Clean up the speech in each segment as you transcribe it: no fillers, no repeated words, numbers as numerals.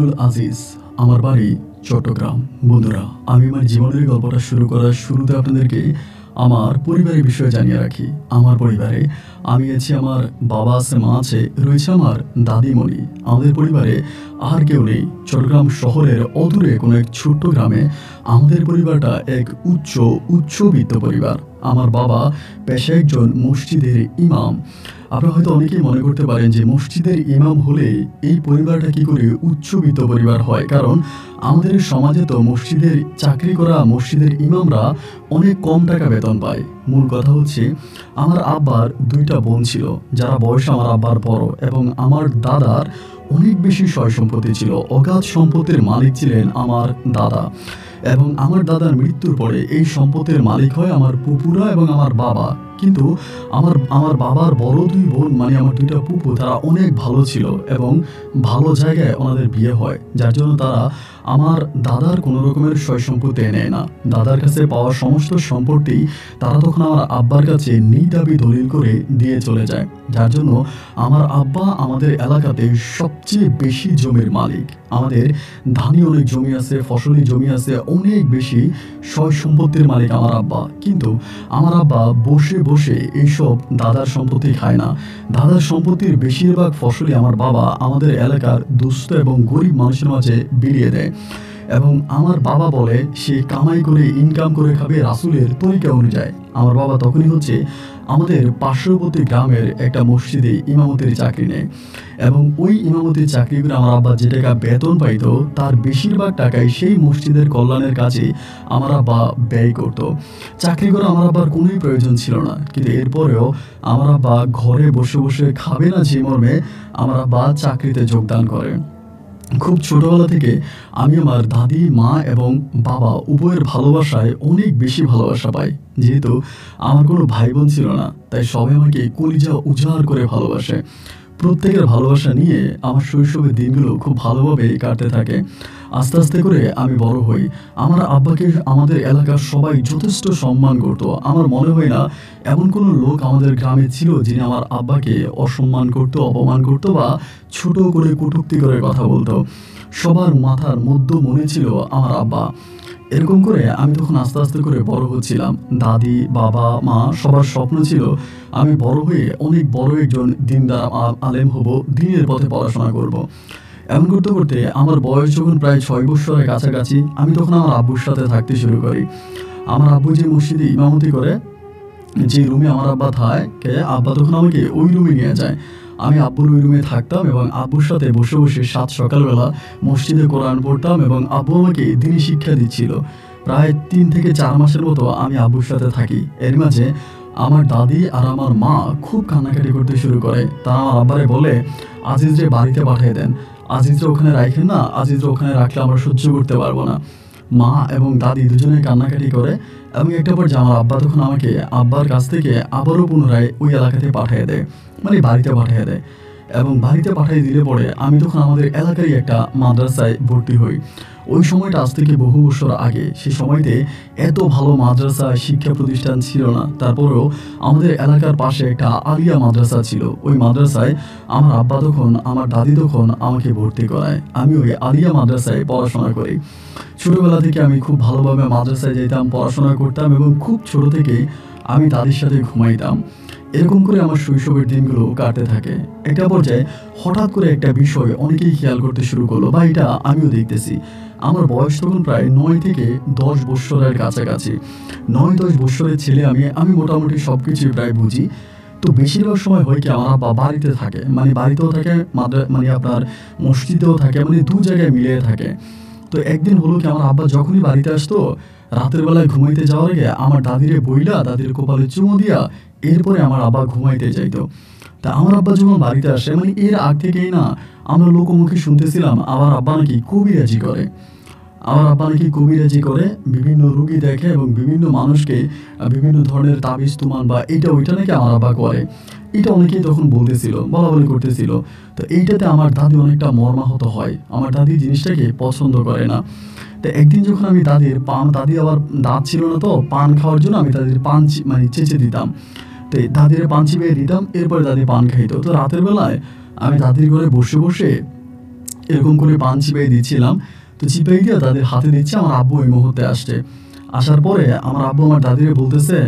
আব্দুল আজিজ, আমার বাড়ি চট্টগ্রাম। বন্ধুরা, আমি আমার জীবনের গল্পটা শুরু করার শুরুতে আপনাদেরকে আমার পরিবারের বিষয়ে জানিয়ে রাখি। আমার পরিবারে আমি আছি, আমার বাবা আছে, মা আছে, রয়েছে আমার দাদিমণি। আমাদের পরিবারে আর কেউ নেই। চট্টগ্রাম শহরের অদূরে কোনো এক ছোট্ট গ্রামে আমাদের পরিবারটা এক উচ্চবিত্ত পরিবার। আমার বাবা পেশায় একজন মসজিদের ইমাম। আপনারা হয়তো অনেকেই মনে করতে পারেন যে মসজিদের ইমাম হলে এই পরিবারটা কি করে উচ্চবিত্ত পরিবার হয়, কারণ আমাদের সমাজে তো মসজিদের চাকরি করা মসজিদের ইমামরা অনেক কম টাকা বেতন পায়। মূল কথা হচ্ছে, আমার আব্বার দুইটা বোন ছিল যারা বয়সে আমার আব্বার বড়, এবং আমার দাদার অনেক বেশি সয় সম্পত্তি ছিল। অগাধ সম্পত্তির মালিক ছিলেন আমার দাদা, এবং আমার দাদার মৃত্যুর পরে এই সম্পত্তির মালিক হয় আমার পুপুরা এবং আমার বাবা। কিন্তু আমার বাবার বড় দুই বোন, মানে আমার দুইটা পুপু, তারা অনেক ভালো ছিল এবং ভালো জায়গায় ওনাদের বিয়ে হয়, যার জন্য তারা আমার দাদার কোনো রকমের সয় সম্পত্তি নেয় না। দাদার কাছে পাওয়া সমস্ত সম্পত্তি তারা তখন আমার আব্বার কাছে নিদাবি দলিল করে দিয়ে চলে যায়, যার জন্য আমার আব্বা আমাদের এলাকাতে সবচেয়ে বেশি জমির মালিক। আমাদের ধানি অনেক জমি আছে, ফসলি জমি আছে, অনেক বেশি সয় সম্পত্তির মালিক আমার আব্বা। কিন্তু আমার আব্বা বসে বসে এইসব দাদার সম্পত্তি খায় না। দাদার সম্পত্তির বেশিরভাগ ফসলই আমার বাবা আমাদের এলাকার দুস্থ এবং গরিব মানুষের মাঝে বিলিয়ে দেয়, এবং আমার বাবা বলে সে কামাই করে ইনকাম করে খাবে রাসূলের তরিকা অনুযায়ী। আমার বাবা তখনই হচ্ছে আমাদের পার্শ্ববর্তী গ্রামের একটা মসজিদে ইমামতির চাকরি নেয়, এবং ওই ইমামতির চাকরি করে আমার আব্বা যে টাকা বেতন পাইতো তার বেশিরভাগ টাকাই সেই মসজিদের কল্যাণের কাজে আমার আব্বা ব্যয় করত। চাকরি করে আমার আব্বার কোনোই প্রয়োজন ছিল না, কিন্তু এরপরেও আমার আব্বা ঘরে বসে বসে খাবে না যে মর্মে আমার আব্বা চাকরিতে যোগদান করে। খুব ছোটবেলা থেকে আমি আমার দাদি, মা এবং বাবা উভয়ের ভালোবাসায় অনেক বেশি ভালোবাসা পাই। যেহেতু আমার কোনো ভাই বোন ছিল না, তাই সবাই আমাকে কলিজা উজাড় করে ভালোবাসে। প্রত্যেকের ভালোবাসা নিয়ে আমার শৈশবের দিনগুলো খুব ভালোভাবে কাটতে থাকে। আস্তে আস্তে করে আমি বড় হই। আমার আব্বাকে আমাদের এলাকার সবাই যথেষ্ট সম্মান করতো। আমার মনে হয় না এমন কোনো লোক আমাদের গ্রামে ছিল যিনি আমার আব্বাকে অসম্মান করতো, অপমান করতো বা ছোট করে কটূক্তি করে কথা বলতো। সবার মাথার মধ্যে মনে ছিল আমার আব্বা। এরকম করে আমি তখন আস্তে আস্তে করে বড় হচ্ছিলাম। দাদি, বাবা, মা সবার স্বপ্ন ছিল আমি বড় হয়ে অনেক বড় একজন দিনদার আলেম হব, দ্বীনের পথে পড়াশোনা করব। এমন করতে করতে আমার বয়স যখন প্রায় 6 বছরের কাছাকাছি, আমি তখন আমার আব্বুর সাথে থাকতে শুরু করি। আমার আব্বু যে মসজিদে ইমামতি করে, যে রুমে আমার আব্বা থাকে, আব্বা তখন আমাকে ওই রুমে নিয়ে যায়। আমি আব্বুর ওই রুমে থাকতাম এবং আব্বুর সাথে বসে বসে সকালবেলা মসজিদে কোরআন পড়তাম, এবং আব্বু আমাকে দ্বীনি শিক্ষা দিচ্ছিল। প্রায় 3 থেকে 4 মাসের মতো আমি আব্বুর সাথে থাকি। এর মাঝে আমার দাদি আর আমার মা খুব কান্নাকাটি করতে শুরু করে। তারা আমার আব্বারে বলে, আজিজরে বাড়িতে পাঠিয়ে দেন, আজিজরে ওখানে রাখেন না, আজিজরে ওখানে রাখলে আমরা সহ্য করতে পারবো না। মা এবং দাদি দুজনে কান্নাকাটি করে, এবং একটা পর্যায়ে আমার আব্বা তখন আমাকে আব্বার কাছ থেকে আবারও পুনরায় ওই এলাকাতে পাঠিয়ে দেয়, মানে বাড়িতে পাঠিয়ে দেয়। এবং বাড়িতে পাঠিয়ে দিলে পরে আমি তখন আমাদের এলাকারই একটা মাদ্রাসায় ভর্তি হই। ওই সময়টা আজ থেকে বহু বছর আগে। সেই সময়তে এত ভালো মাদ্রাসা শিক্ষা প্রতিষ্ঠান ছিল না, তারপরেও আমাদের এলাকার পাশে একটা আলিয়া মাদ্রাসা ছিল। ওই মাদ্রাসায় আমার আব্বা তখন, আমার দাদি তখন আমাকে ভর্তি করায়। আমি ওই আলিয়া মাদ্রাসায় পড়াশোনা করি। ছোটবেলা থেকে আমি খুব ভালোভাবে মাদ্রাসায় যেতাম, পড়াশোনা করতাম, এবং খুব ছোট থেকে আমি দাদির সাথে ঘুমাইতাম। এরকম করে আমার শৈশবের দিনগুলো কাটতে থাকে। একটা পর্যায়ে হঠাৎ করে একটা বিষয় অনেকেই খেয়াল করতে শুরু করলো, বা এটা আমিও দেখতেছি। আমার বয়স তখন প্রায় 9 থেকে 10 বৎসরের কাছাকাছি। 9-10 বৎসরের ছেলে আমি মোটামুটি সব কিছুই প্রায় বুঝি। তো বেশিরভাগ সময় হয় কি, আমার আব্বা বাড়িতে থাকে, মানে বাড়িতেও থাকে, মানে আপনার মসজিদেও থাকে, মানে দু জায়গায় মিলিয়ে থাকে। তো একদিন হলো কি, আমার আব্বা যখনই বাড়িতে আসতো, রাতের বেলায় ঘুমাইতে যাওয়ার আগে আমার দাদিরে বইলা, দাদির কপালে চুমো দিয়া এরপরে আমার আব্বা ঘুমাইতে যাইতো। তা আমার আব্বা যখন বাড়িতে আসে, মানে এর আগ থেকেই না আমরা লোকমুখে শুনতেছিলাম আমার আব্বা নাকি কবিরাজি করে। আমার আব্বা নাকি কবিরাজি করে, বিভিন্ন রুগী দেখে এবং বিভিন্ন মানুষকে বিভিন্ন ধরনের তাবিজ তুমান বা এটা ওইটা নাকি আমার আব্বা করে। এটা অনেকেই তখন বলতেছিল, বলাবলি করতেছিল। তো এইটাতে আমার দাদি অনেকটা মর্মাহত হয়। আমার দাদি জিনিসটাকে পছন্দ করে না। তো একদিন যখন আমি দাদি আবার দাঁত ছিল না, তো পান খাওয়ার জন্য আমি দাদির পান মানে চেঁচে দিতাম। তো দাদির পান চিবিয়ে দিতাম, এরপরে দাদি পান খাইতো। তো রাতের বেলায় আমি দাদির ঘরে বসে বসে এরকম করে পান চিপাই দিচ্ছিলাম। তো চিপাই দিয়ে তাদের হাতে দিচ্ছি। আমার আব্বু ওই মুহূর্তে আসছে। আসার পরে আমার আব্বু আমার দাদিরে বলতেছে,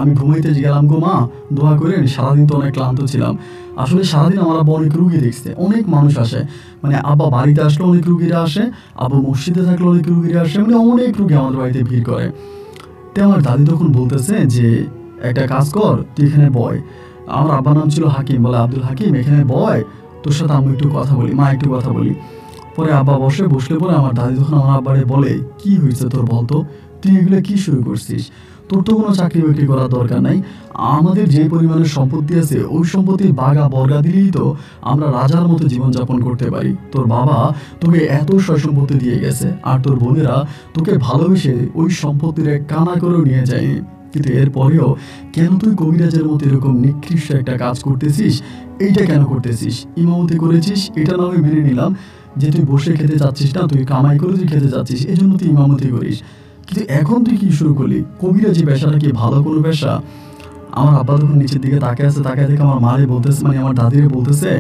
আমি ঘুমাইতে গেলাম গো মা, দোয়া করেন, সারাদিন তো অনেক ক্লান্ত ছিলাম। আসলে সারাদিন আমার আব্বু অনেক রুগী দেখছে, অনেক মানুষ আসে, মানে আব্বা বাড়িতে আসলে অনেক রুগীরা আসে, আব্বু মসজিদে থাকলে অনেক রুগীরা আসে, মানে অনেক রুগী আমাদের বাড়িতে ভিড় করে। তো আমার দাদি তখন বলতেছে যে একটা কাজ কর, তুই এখানে বয়। আমার আব্বার নাম ছিল হাকিম, বলে আব্দুল হাকিম, এখানে বয়, তোর সাথে আমি একটু কথা বলি, মা একটু কথা বলি। পরে আব্বা বসলে পরে আমার দাদি তখন আমার আব্বারে বলে, কি হয়েছে তোর বলতো, তুই এগুলো কি শুরু করছিস? তোর তো কোনো চাকরি বাকরি করার দরকার নাই। আমাদের যে পরিমাণের সম্পত্তি আছে ওই সম্পত্তির বাগা বর্গা দিলেই তো আমরা রাজার মতো জীবনযাপন করতে পারি। তোর বাবা তোকে এত সয় সম্পত্তি দিয়ে গেছে, আর তোর বোনেরা তোকে ভালোবেসে ওই সম্পত্তির এক কানা করেও নিয়ে যায়নি। কিন্তু এরপরেও কেন তুই কবিরাজের মতো এরকম নিকৃষ্ট একটা কাজ করতেছিস? এইটা কেন করতেছিস? ইমামতি করেছিস, এটা না হয় মেনে নিলাম যে তুই বসে খেতে চাচ্ছিস না, তুই কামাই করে তুই খেতে চাচ্ছিস, এই জন্য তুই ইমামতি করিস। কিন্তু এখন তুই কি শুরু করলি? কবিরাজি পেশাটা কি ভালো কোনো পেশা? আমার আব্বা তখন নিচের দিকে তাকিয়ে আছে, তাকিয়ে দেখে আমার মারে বলতেছে, মানে আমার দাদিরে বলতেছে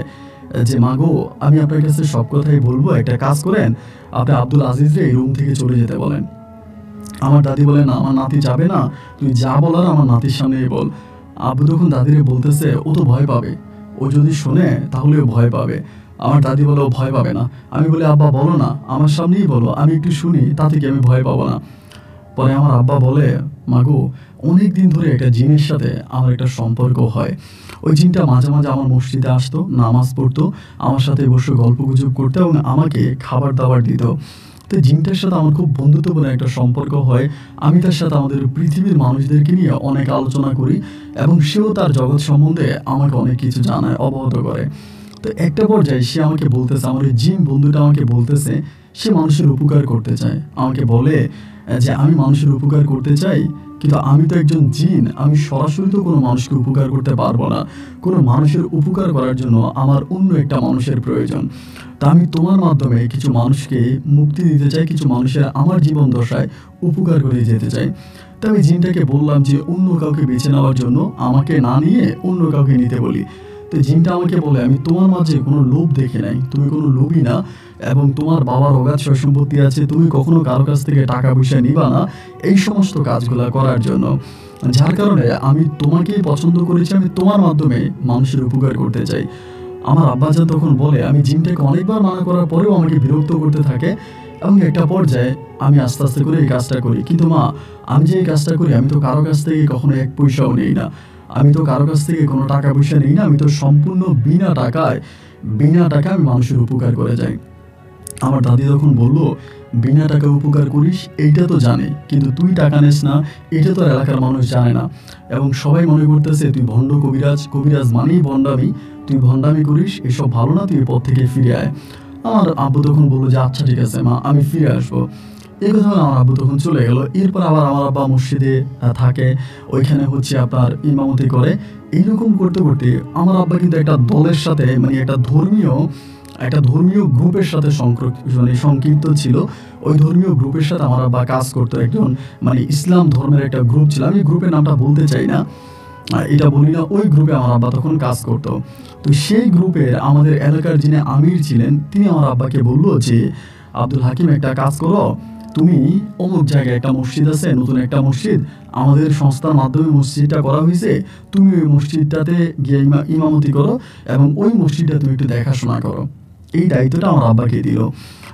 যে মা গো, আমি আপনার কাছে সব কথাই বলবো, একটা কাজ করেন, আপনি আব্দুল আজিজরে এই রুম থেকে চলে যেতে বলেন। আমার দাদি বলে, না আমার নাতি যাবে না, তুই যা বলার আমার নাতির সামনেই বল। আব্বু তখন দাদিরে বলতেছে, ও তো ভয় পাবে, ও যদি শোনে তাহলে ও ভয় পাবে। আমার দাদি বলে, ও ভয় পাবে না। আমি বলি, আব্বা বলো না, আমার সামনেই বলো, আমি একটু শুনি, তাতে কি আমি ভয় পাবো না? পরে আমার আব্বা বলে, মাগো, অনেক দিন ধরে একটা জিনের সাথে আমার একটা সম্পর্ক হয়। ওই জিনটা মাঝে মাঝে আমার মসজিদে আসতো, নামাজ পড়তো, আমার সাথে বসে গল্প গুজব করতো এবং আমাকে খাবার দাবার দিত। তো জিনটার সাথে আমার খুব বন্ধুত্বপূর্ণ একটা সম্পর্ক হয়। আমি তার সাথে আমাদের পৃথিবীর মানুষদেরকে নিয়ে অনেক আলোচনা করি এবং সেও তার জগৎ সম্বন্ধে আমাকে অনেক কিছু জানায়, অবগত করে। তো একটা পর্যায়ে সে আমাকে বলতেছে, আমার ওই জিন বন্ধুটা আমাকে বলতেছে, সে মানুষের উপকার করতে চায়। আমাকে বলে যে আমি মানুষের উপকার করতে চাই, কিন্তু আমি তো একজন জিন, আমি সরাসরি তো কোনো মানুষকে উপকার করতে পারবো না। কোনো মানুষের উপকার করার জন্য আমার অন্য একটা মানুষের প্রয়োজন। তা আমি তোমার মাধ্যমে কিছু মানুষকে মুক্তি দিতে চাই, কিছু মানুষের আমার জীবন দশায় উপকার করে যেতে চাই। তা আমি জিনটাকে বললাম যে অন্য কাউকে বেছে নেওয়ার জন্য আমাকে না নিয়ে অন্য কাউকে নিতে বলি। তো জিনটা আমাকে বলে, আমি তোমার মাঝে কোনো লোভ দেখে নাই, তুমি কোনো লোভী না, এবং তোমার বাবার অগাধ সয় সম্পত্তি আছে, তুমি কখনো কারো কাছ থেকে টাকা পয়সা নিবা না এই সমস্ত কাজগুলো করার জন্য। যার কারণে আমি তোমাকেই পছন্দ করেছি, আমি তোমার মাধ্যমে মানুষের উপকার করতে চাই। আমার আব্বাজান তখন বলে, আমি জিনটাকে অনেকবার মানা করার পরেও আমাকে বিরক্ত করতে থাকে এবং একটা পর্যায়ে আমি আস্তে আস্তে করে এই কাজটা করি। কিন্তু মা, আমি যে এই কাজটা করি, আমি তো কারো কাছ থেকে কখনো এক পয়সাও নেই না, আমি তো কারো কাছ থেকে কোনো টাকা পয়সা নেই না, আমি তো সম্পূর্ণ বিনা টাকায় আমি মানুষের উপকার করে যাই। আমার দাদি তখন বলল, বিনা টাকা উপকার করিস এইটা তো জানে, কিন্তু তুই টাকা নিস না এটা তো এলাকার মানুষ জানে না, এবং সবাই মনে করতেছে তুই ভণ্ড কবিরাজ, কবিরাজ মানেই ভণ্ডামি, তুই ভণ্ডামি করিস, এসব ভালো না, তুই এই পথ থেকে ফিরে আয়। আমার আব্বু তখন বললো যে আচ্ছা ঠিক আছে মা, আমি ফিরে আসবো। এই কথা বলে আমার আব্বু তখন চলে গেল। এরপর আবার আমার আব্বা মসজিদে থাকে, ওইখানে হচ্ছে আপনার ইমামতি করে। এইরকম করতে করতে আমার আব্বা কিন্তু একটা দলের সাথে, মানে একটা ধর্মীয় গ্রুপের সাথে সংক্ষিপ্ত ছিল। ওই ধর্মীয় গ্রুপের সাথে আমার আব্বা কাজ করতো, একজন মানে ইসলাম ধর্মের একটা গ্রুপ ছিল, আমি গ্রুপের নামটা বলতে চাই না, এটা বলি না, ওই গ্রুপে আমার আব্বা তখন কাজ করতো। তো সেই গ্রুপের আমাদের এলাকার যিনি আমির ছিলেন, তিনি আমার আব্বাকে বললো যে আব্দুল হাকিম, একটা কাজ করো, তুমি অমুক জায়গায় একটা মসজিদ আছে, নতুন একটা মসজিদ, আমাদের সংস্থার মাধ্যমে মসজিদটা করা হয়েছে, তুমি ওই মসজিদটাতে গিয়ে ইমামতি করো এবং ওই মসজিদটা তুমি একটু দেখাশোনা করো। এই দায়িত্বটা আমার আব্বাকে দিল।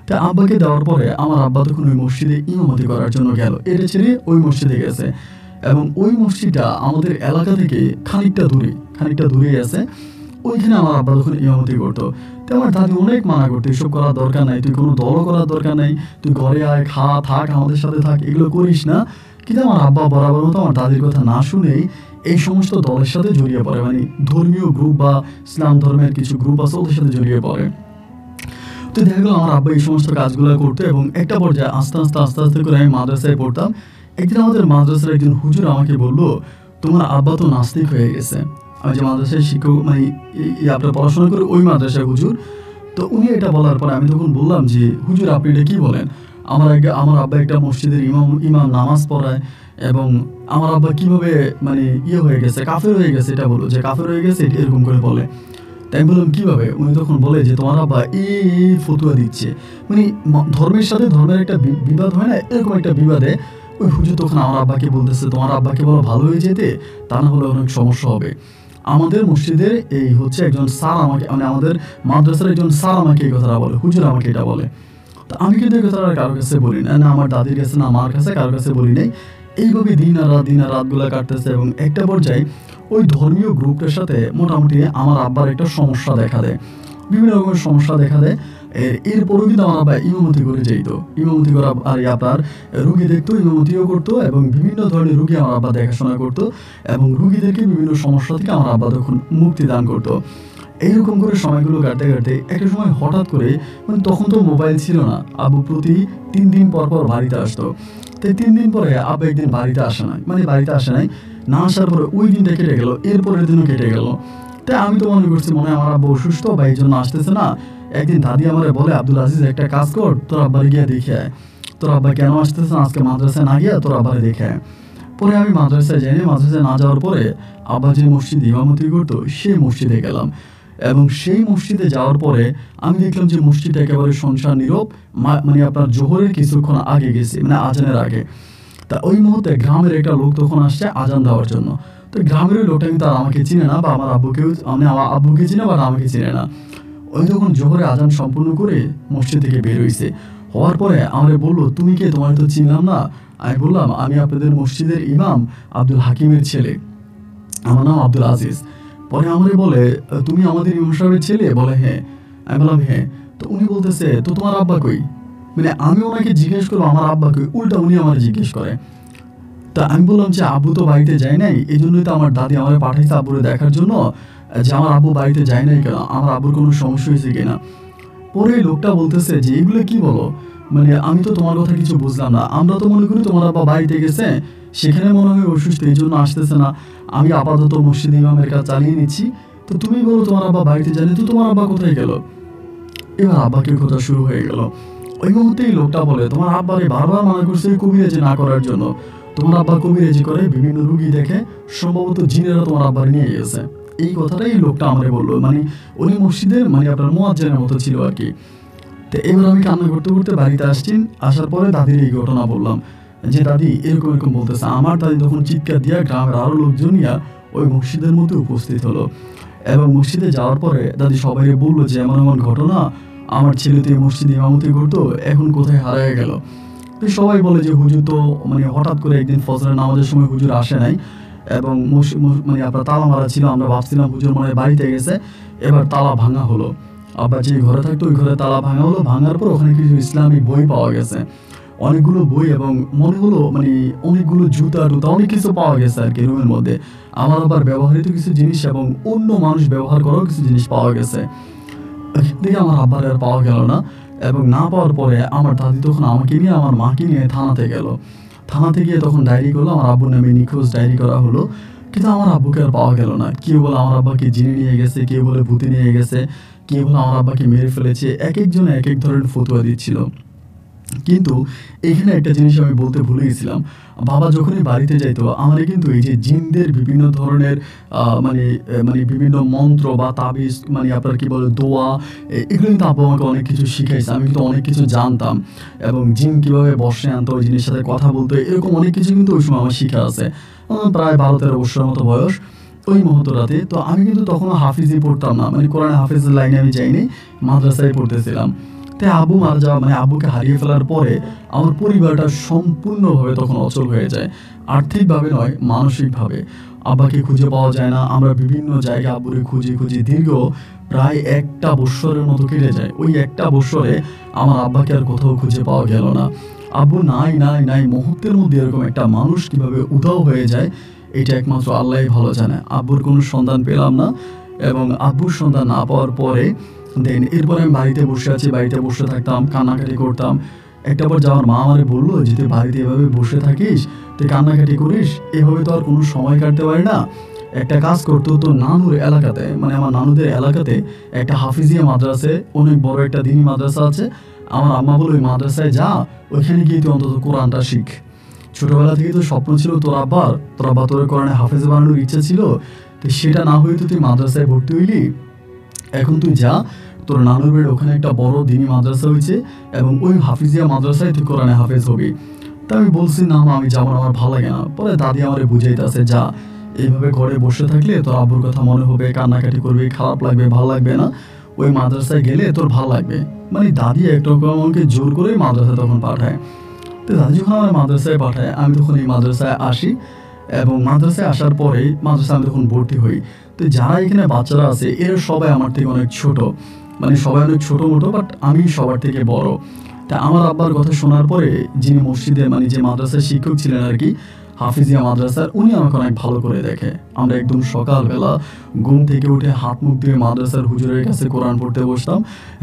তা আব্বাকে দেওয়ার পরে আমার আব্বা তখন ওই মসজিদে ইমামতি করার জন্য গেল, এটা ছেড়ে ওই মসজিদে গেছে, এবং ওই মসজিদটা আমাদের এলাকা থেকে খানিকটা দূরে আছে। ওইখানে আমার আব্বা তখন ইমামতি করতো। তো আমার দাদি অনেক মানা করতো, এসব করার দরকার নাই, তুই কোনো দলও করার দরকার নাই, তুই ঘরে আয়, খা, থাক, আমাদের সাথে থাক, এগুলো করিস না। কিন্তু আমার আব্বা বরাবর মতো আমার দাদির কথা না শুনেই এই সমস্ত দলের সাথে জড়িয়ে পড়ে, মানে ধর্মীয় গ্রুপ বা ইসলাম ধর্মের কিছু গ্রুপ আছে ওদের সাথে জড়িয়ে পড়ে। তো দেখা গেলো আমার আব্বা এই সমস্ত কাজগুলো করতো, এবং একটা পর্যায়ে আস্তে আস্তে করে আমি মাদ্রাসায় পড়তাম। একদিন আমাদের মাদ্রাসার একজন হুজুর আমাকে বললো, তোমার আব্বা তো নাস্তিক হয়ে গেছে। আমি যে মাদ্রাসায় শিক্ষক, মানে আপনার পড়াশোনা করে ওই মাদ্রাসায় হুজুর, তো উনি এটা বলার পরে আমি তখন বললাম যে হুজুর, আপনি এটা কি বলেন? আমার আব্বা একটা মসজিদের ইমাম নামাজ পড়ায়, এবং আমার আব্বা কিভাবে মানে হয়ে গেছে, কাফের হয়ে গেছে, এটা বলো যে কাফের হয়ে গেছে, এরকম করে বলে। তো তাই আমি বললাম কীভাবে? উনি তখন বলে যে তোমার আব্বা এই ফতুয়া দিচ্ছে, মানে ধর্মের সাথে ধর্মের একটা বিবাদ হয় না, এরকম একটা বিবাদে ওই হুজুর তখন আমার আব্বাকে বলতেছে তোমার আব্বাকে বলো ভালো হয়ে যেতে, তা না হলে অনেক সমস্যা হবে। আমাদের মসজিদের এই হচ্ছে একজন স্যার আমাকে, মানে আমাদের মাদ্রাসার একজন স্যার আমাকে এই কথাটা বলে, হুজুর আমাকে এটা বলে। তো আমি কিন্তু এই কথাটা কারোর কাছে বলি না, না আমার দাদির কাছে, না আমার কাছে, কারোর কাছে বলি নাই। এইভাবে দিন আর রাতগুলো কাটতেছে এবং একটা পর্যায়ে ওই ধর্মীয় গ্রুপটার সাথে মোটামুটি আমার আব্বার একটা সমস্যা দেখা দেয়, বিভিন্ন রকমের সমস্যা দেখা দেয়। এরপরও কিন্তু আমার আব্বা ইমামতি করে যেত, ইমামতি করা আর আপনার রুগী দেখতো, ইমামতিও করতো এবং বিভিন্ন ধরনের রুগী আমার আব্বা দেখাশোনা করতো এবং রুগীদেরকে বিভিন্ন সমস্যা থেকে আমার আব্বা তখন মুক্তি দান করতো। এইরকম করে সময়গুলো কাটতে কাটতে একটা সময় হঠাৎ করে, মানে তখন তো মোবাইল ছিল না, আব্বু প্রতি 3 দিন পর পর বাড়িতে আসতো। তাই 3 দিন পরে আব্বা একদিন বাড়িতে আসে নাই, মানে বাড়িতে আসে নাই, না আসার পরে ওই দিনটা কেটে গেল, এরপরের দিনও কেটে গেল। তাই আমি তো মনে করছি মনে হয় আমার আব্বা অসুস্থ বা এই জন্য আসতেছে না। একদিন দাদি আমারে বলে আব্দুল আজিজ একটা কাজ কর, তোর আব্বারে গিয়ে দেখে আয়, তোর আব্বা কেন আসতেছে না আজকে মাদ্রাসায় না গিয়ে তোর আব্বারে দেখে আয়। পরে আমি মাদ্রাসায় যাইনি, মাদ্রাসায় না যাওয়ার পরে আব্বা যে মসজিদে ইমামতি করতো সেই মসজিদে গেলাম এবং সেই মসজিদে যাওয়ার পরে আমি দেখলাম যে মসজিদ একেবারে শুনশান নীরব, মানে আপনার জোহরের কিছুক্ষণ আগে গেছি, মানে আজানের আগে। তা ওই মুহূর্তে গ্রামের একটা লোক তখন আসছে আজান দেওয়ার জন্য। তো গ্রামের ওই লোকটা কিন্তু আর আমাকে চিনে না বা আমার আব্বুকেও, মানে আমার আব্বুকে চিনে বা আমাকে চিনে না। ওই তখন জোহরে আজান সম্পূর্ণ করে মসজিদ থেকে বের হয়েছে, হওয়ার পরে আমারে বললো তুমি কে, তোমার তো চিনলাম না। আমি বললাম আমি আপনাদের মসজিদের ইমাম আব্দুল হাকিমের ছেলে, আমার নাম আব্দুল আজিজ। পরে আমারে বলে তুমি আমাদের ইমাম সাহেবের ছেলে? বলে হ্যাঁ। আমি বললাম হ্যাঁ। তো উনি বলতেছে তো তোমার আব্বা কই? মানে আমি ওনাকে জিজ্ঞেস করবো আমার আব্বা কই, উল্টা উনি আমার জিজ্ঞেস করে। তা আমি বললাম যে আব্বু তো বাড়িতে যায় নাই, এই জন্যই তো আমার দাদি আমারে পাঠাইছে আব্বুরে দেখার জন্য যে আমার আব্বু বাড়িতে যায় নাই কেন, আমার আব্বুর কোনো সমস্যা হয়েছে কিনা। পরে লোকটা বলতেছে যে এগুলো কি বলো, মানে আমি তো তোমার কথা কিছু বুঝলাম না, আমরা তো মনে করি তোমার আব্বা বাড়িতে গেছে, সেখানে মনে হয় অসুস্থ এই জন্য আসতেছে না, আমি আপাতত মসজিদ ইমামের কাজ চালিয়ে নিচ্ছি, তো তুমি বলো তোমার আব্বা বাড়িতে জানে, তো তোমার আব্বা কোথায় গেল? এবার আব্বাকে কথা শুরু হয়ে গেল। ওই মুহূর্তেই লোকটা বলে তোমার আব্বারে বারবার মানা করছে কবিরাজি না করার জন্য, তোমার আব্বা কবিরাজি করে, বিভিন্ন রুগী দেখে, সম্ভবত জিনেরা তোমার আব্বারে নিয়ে গেছে। এই কথাটাই লোকটা আমারে বললো, মানে উনি মসজিদের মানে আপনার মুয়াজ্জিনের মতো ছিল আর কি। তো এবার আমি কান্না করতে করতে বাড়িতে আসছি, আসার পরে দাদির এই ঘটনা বললাম যে দাদি এরকম এরকম বলতেছে। আমার দাদি তখন চিৎকার দিয়া গ্রামের আরো লোকজন নিয়ে ওই মসজিদের মধ্যে উপস্থিত হলো এবং মসজিদে যাওয়ার পরে দাদি সবাইকে বললো যে এমন এমন ঘটনা, আমার ছেলে তো এই মসজিদে ইমামতি করতো, এখন কোথায় হারিয়ে গেল। তো সবাই বলে যে হুজুর তো মানে হঠাৎ করে একদিন ফজরের নামাজের সময় হুজুর আসে নাই এবং মানে আপনার তালা মারা ছিল, আমরা ভাবছিলাম হুজুর মনে হয় বাড়িতে গেছে, এবার তালা ভাঙা হলো, আবার যে ঘরে থাকতো ওই ঘরে তালা ভাঙা হলো, ভাঙার পর ওখানে কিছু ইসলামিক বই পাওয়া গেছে, অনেকগুলো বই এবং মনে হলো মানে অনেকগুলো জুতা টুতা অনেক কিছু পাওয়া গেছে আর কি রুমের মধ্যে। আমার আবার ব্যবহৃত কিছু জিনিস এবং অন্য মানুষ ব্যবহার করাও কিছু জিনিস পাওয়া গেছে। দেখে আমার আব্বার আর পাওয়া গেল না এবং না পাওয়ার পরে আমার দাদি তখন আমাকে নিয়ে আমার মাকে নিয়ে থানাতে গেল। থানাতে গিয়ে তখন ডায়েরি করলো, আমার আব্বুর নামে নিখোঁজ ডায়েরি করা হলো, কিন্তু আমার আব্বুকে আর পাওয়া গেল না। কেউ বলে আমার আব্বাকে জিনে নিয়ে গেছে, কেউ বলে ভূতে নিয়ে গেছে, কেউ বলে আমার আব্বাকে মেরে ফেলেছে, এক একজনে এক এক ধরনের ফতুয়া দিচ্ছিল। কিন্তু এখানে একটা জিনিস আমি বলতে ভুলে গেছিলাম, বাবা যখনই বাড়িতে যাইতো আমার কিন্তু এই যে জিনদের বিভিন্ন ধরনের মানে মানে বিভিন্ন মন্ত্র বা তাবিজ, মানে আপনার কি বলে দোয়া, এগুলো কিন্তু আব্বা আমাকে অনেক কিছু শিখাইছে, আমি কিন্তু অনেক কিছু জানতাম এবং জিন কীভাবে বসে আনতো, ওই জিনিসের সাথে কথা বলতো, এরকম অনেক কিছু কিন্তু ওই সময় আমার শিখা আছে। প্রায় 12-13 বছরের মতো বয়স ওই মুহূর্তটাতে। তো আমি কিন্তু তখনও হাফিজই পড়তাম না, মানে কোরআনে হাফিজের লাইনে আমি যাইনি, মাদ্রাসায় পড়তেছিলাম। তাই আব্বু মারা যাওয়া মানে আব্বুকে হারিয়ে ফেলার পরে আমার পরিবারটা সম্পূর্ণভাবে তখন অচল হয়ে যায়, আর্থিকভাবে নয় মানসিকভাবে। আব্বাকে খুঁজে পাওয়া যায় না, আমরা বিভিন্ন জায়গায় আব্বুরে খুঁজে খুঁজে দীর্ঘ প্রায় 1টা বৎসরের মতো কেটে যায়। ওই 1টা বৎসরে আমার আব্বাকে আর কোথাও খুঁজে পাওয়া গেল না। আব্বু নাই নাই নাই মুহূর্তের মধ্যে এরকম একটা মানুষ কিভাবে উধাও হয়ে যায় এটা একমাত্র আল্লাহই ভালো জানে। আব্বুর কোনো সন্ধান পেলাম না এবং আব্বুর সন্ধান না পাওয়ার পরে দেন এরপরে আমি বাড়িতে বসে আছি, বাড়িতে বসে থাকতাম, কান্নাকাটি করতাম। একটা বার যাওয়ার মা আমারে বললো যে তুই বাড়িতে এভাবে বসে থাকিস, তুই কান্নাকাটি করিস, এভাবে তো আর কোনো সময় কাটতে পারি না, একটা কাজ করতো তো নানুর এলাকাতে, মানে আমার নানুদের এলাকাতে একটা হাফিজিয়া মাদ্রাসে, অনেক বড় একটা দিনী মাদ্রাসা আছে। আমার আম্মা বলে ওই মাদ্রাসায় যা, ওইখানে গিয়ে তুই অন্তত কোরআনটা শিখ। ছোটবেলা থেকে তো স্বপ্ন ছিল তোর আব্বা তোর কোরআনে হাফেজ বানানোর ইচ্ছা ছিল, তো সেটা না হয়ে তো তুই মাদ্রাসায় ভর্তি হইলি, এখন তুই যা, তোর নানুর বাড়ির ওখানে একটা বড় দিনী মাদ্রাসা হয়েছে এবং ওই হাফিজিয়া মাদ্রাসায় তুই কোরআনে হাফেজ হবি। তা আমি বলছি না মা, আমি যাবো না, আমার ভালো লাগে না। পরে দাদি আমারে বুঝাইতেছে, যা, এইভাবে ঘরে বসে থাকলে তোর আব্বুর কথা মনে হবে, কান্নাকাটি করবি, খারাপ লাগবে, ভালো লাগবে না। ওই মাদ্রাসায় গেলে তোর ভালো লাগবে। মানে দাদি একরকম আমাকে জোর করে মাদ্রাসায় তখন পাঠায়। তো দাদি যখন আমার মাদ্রাসায় পাঠায়, আমি তখন এই মাদ্রাসায় আসি এবং মাদ্রাসায় আসার পরেই মাদ্রাসায় আমি তখন ভর্তি হই। তো যারা এখানে বাচ্চারা আছে এরা সবাই আমার থেকে অনেক ছোট, মানে সবাই অনেক ছোটো মোটো, বাট আমি সবার থেকে বড়। তা আমার আব্বার কথা শোনার পরে যিনি মসজিদে মানে যে মাদ্রাসার শিক্ষক ছিলেন আর কি, হাফিজিয়া মাদ্রাসার, উনি আমাকে অনেক ভালো করে দেখে। আমরা একদম সকালবেলা ঘুম থেকে উঠে হাত মুখ দিয়ে মাদ্রাসার হুজুরের কাছে কোরআন পড়তে বসতাম।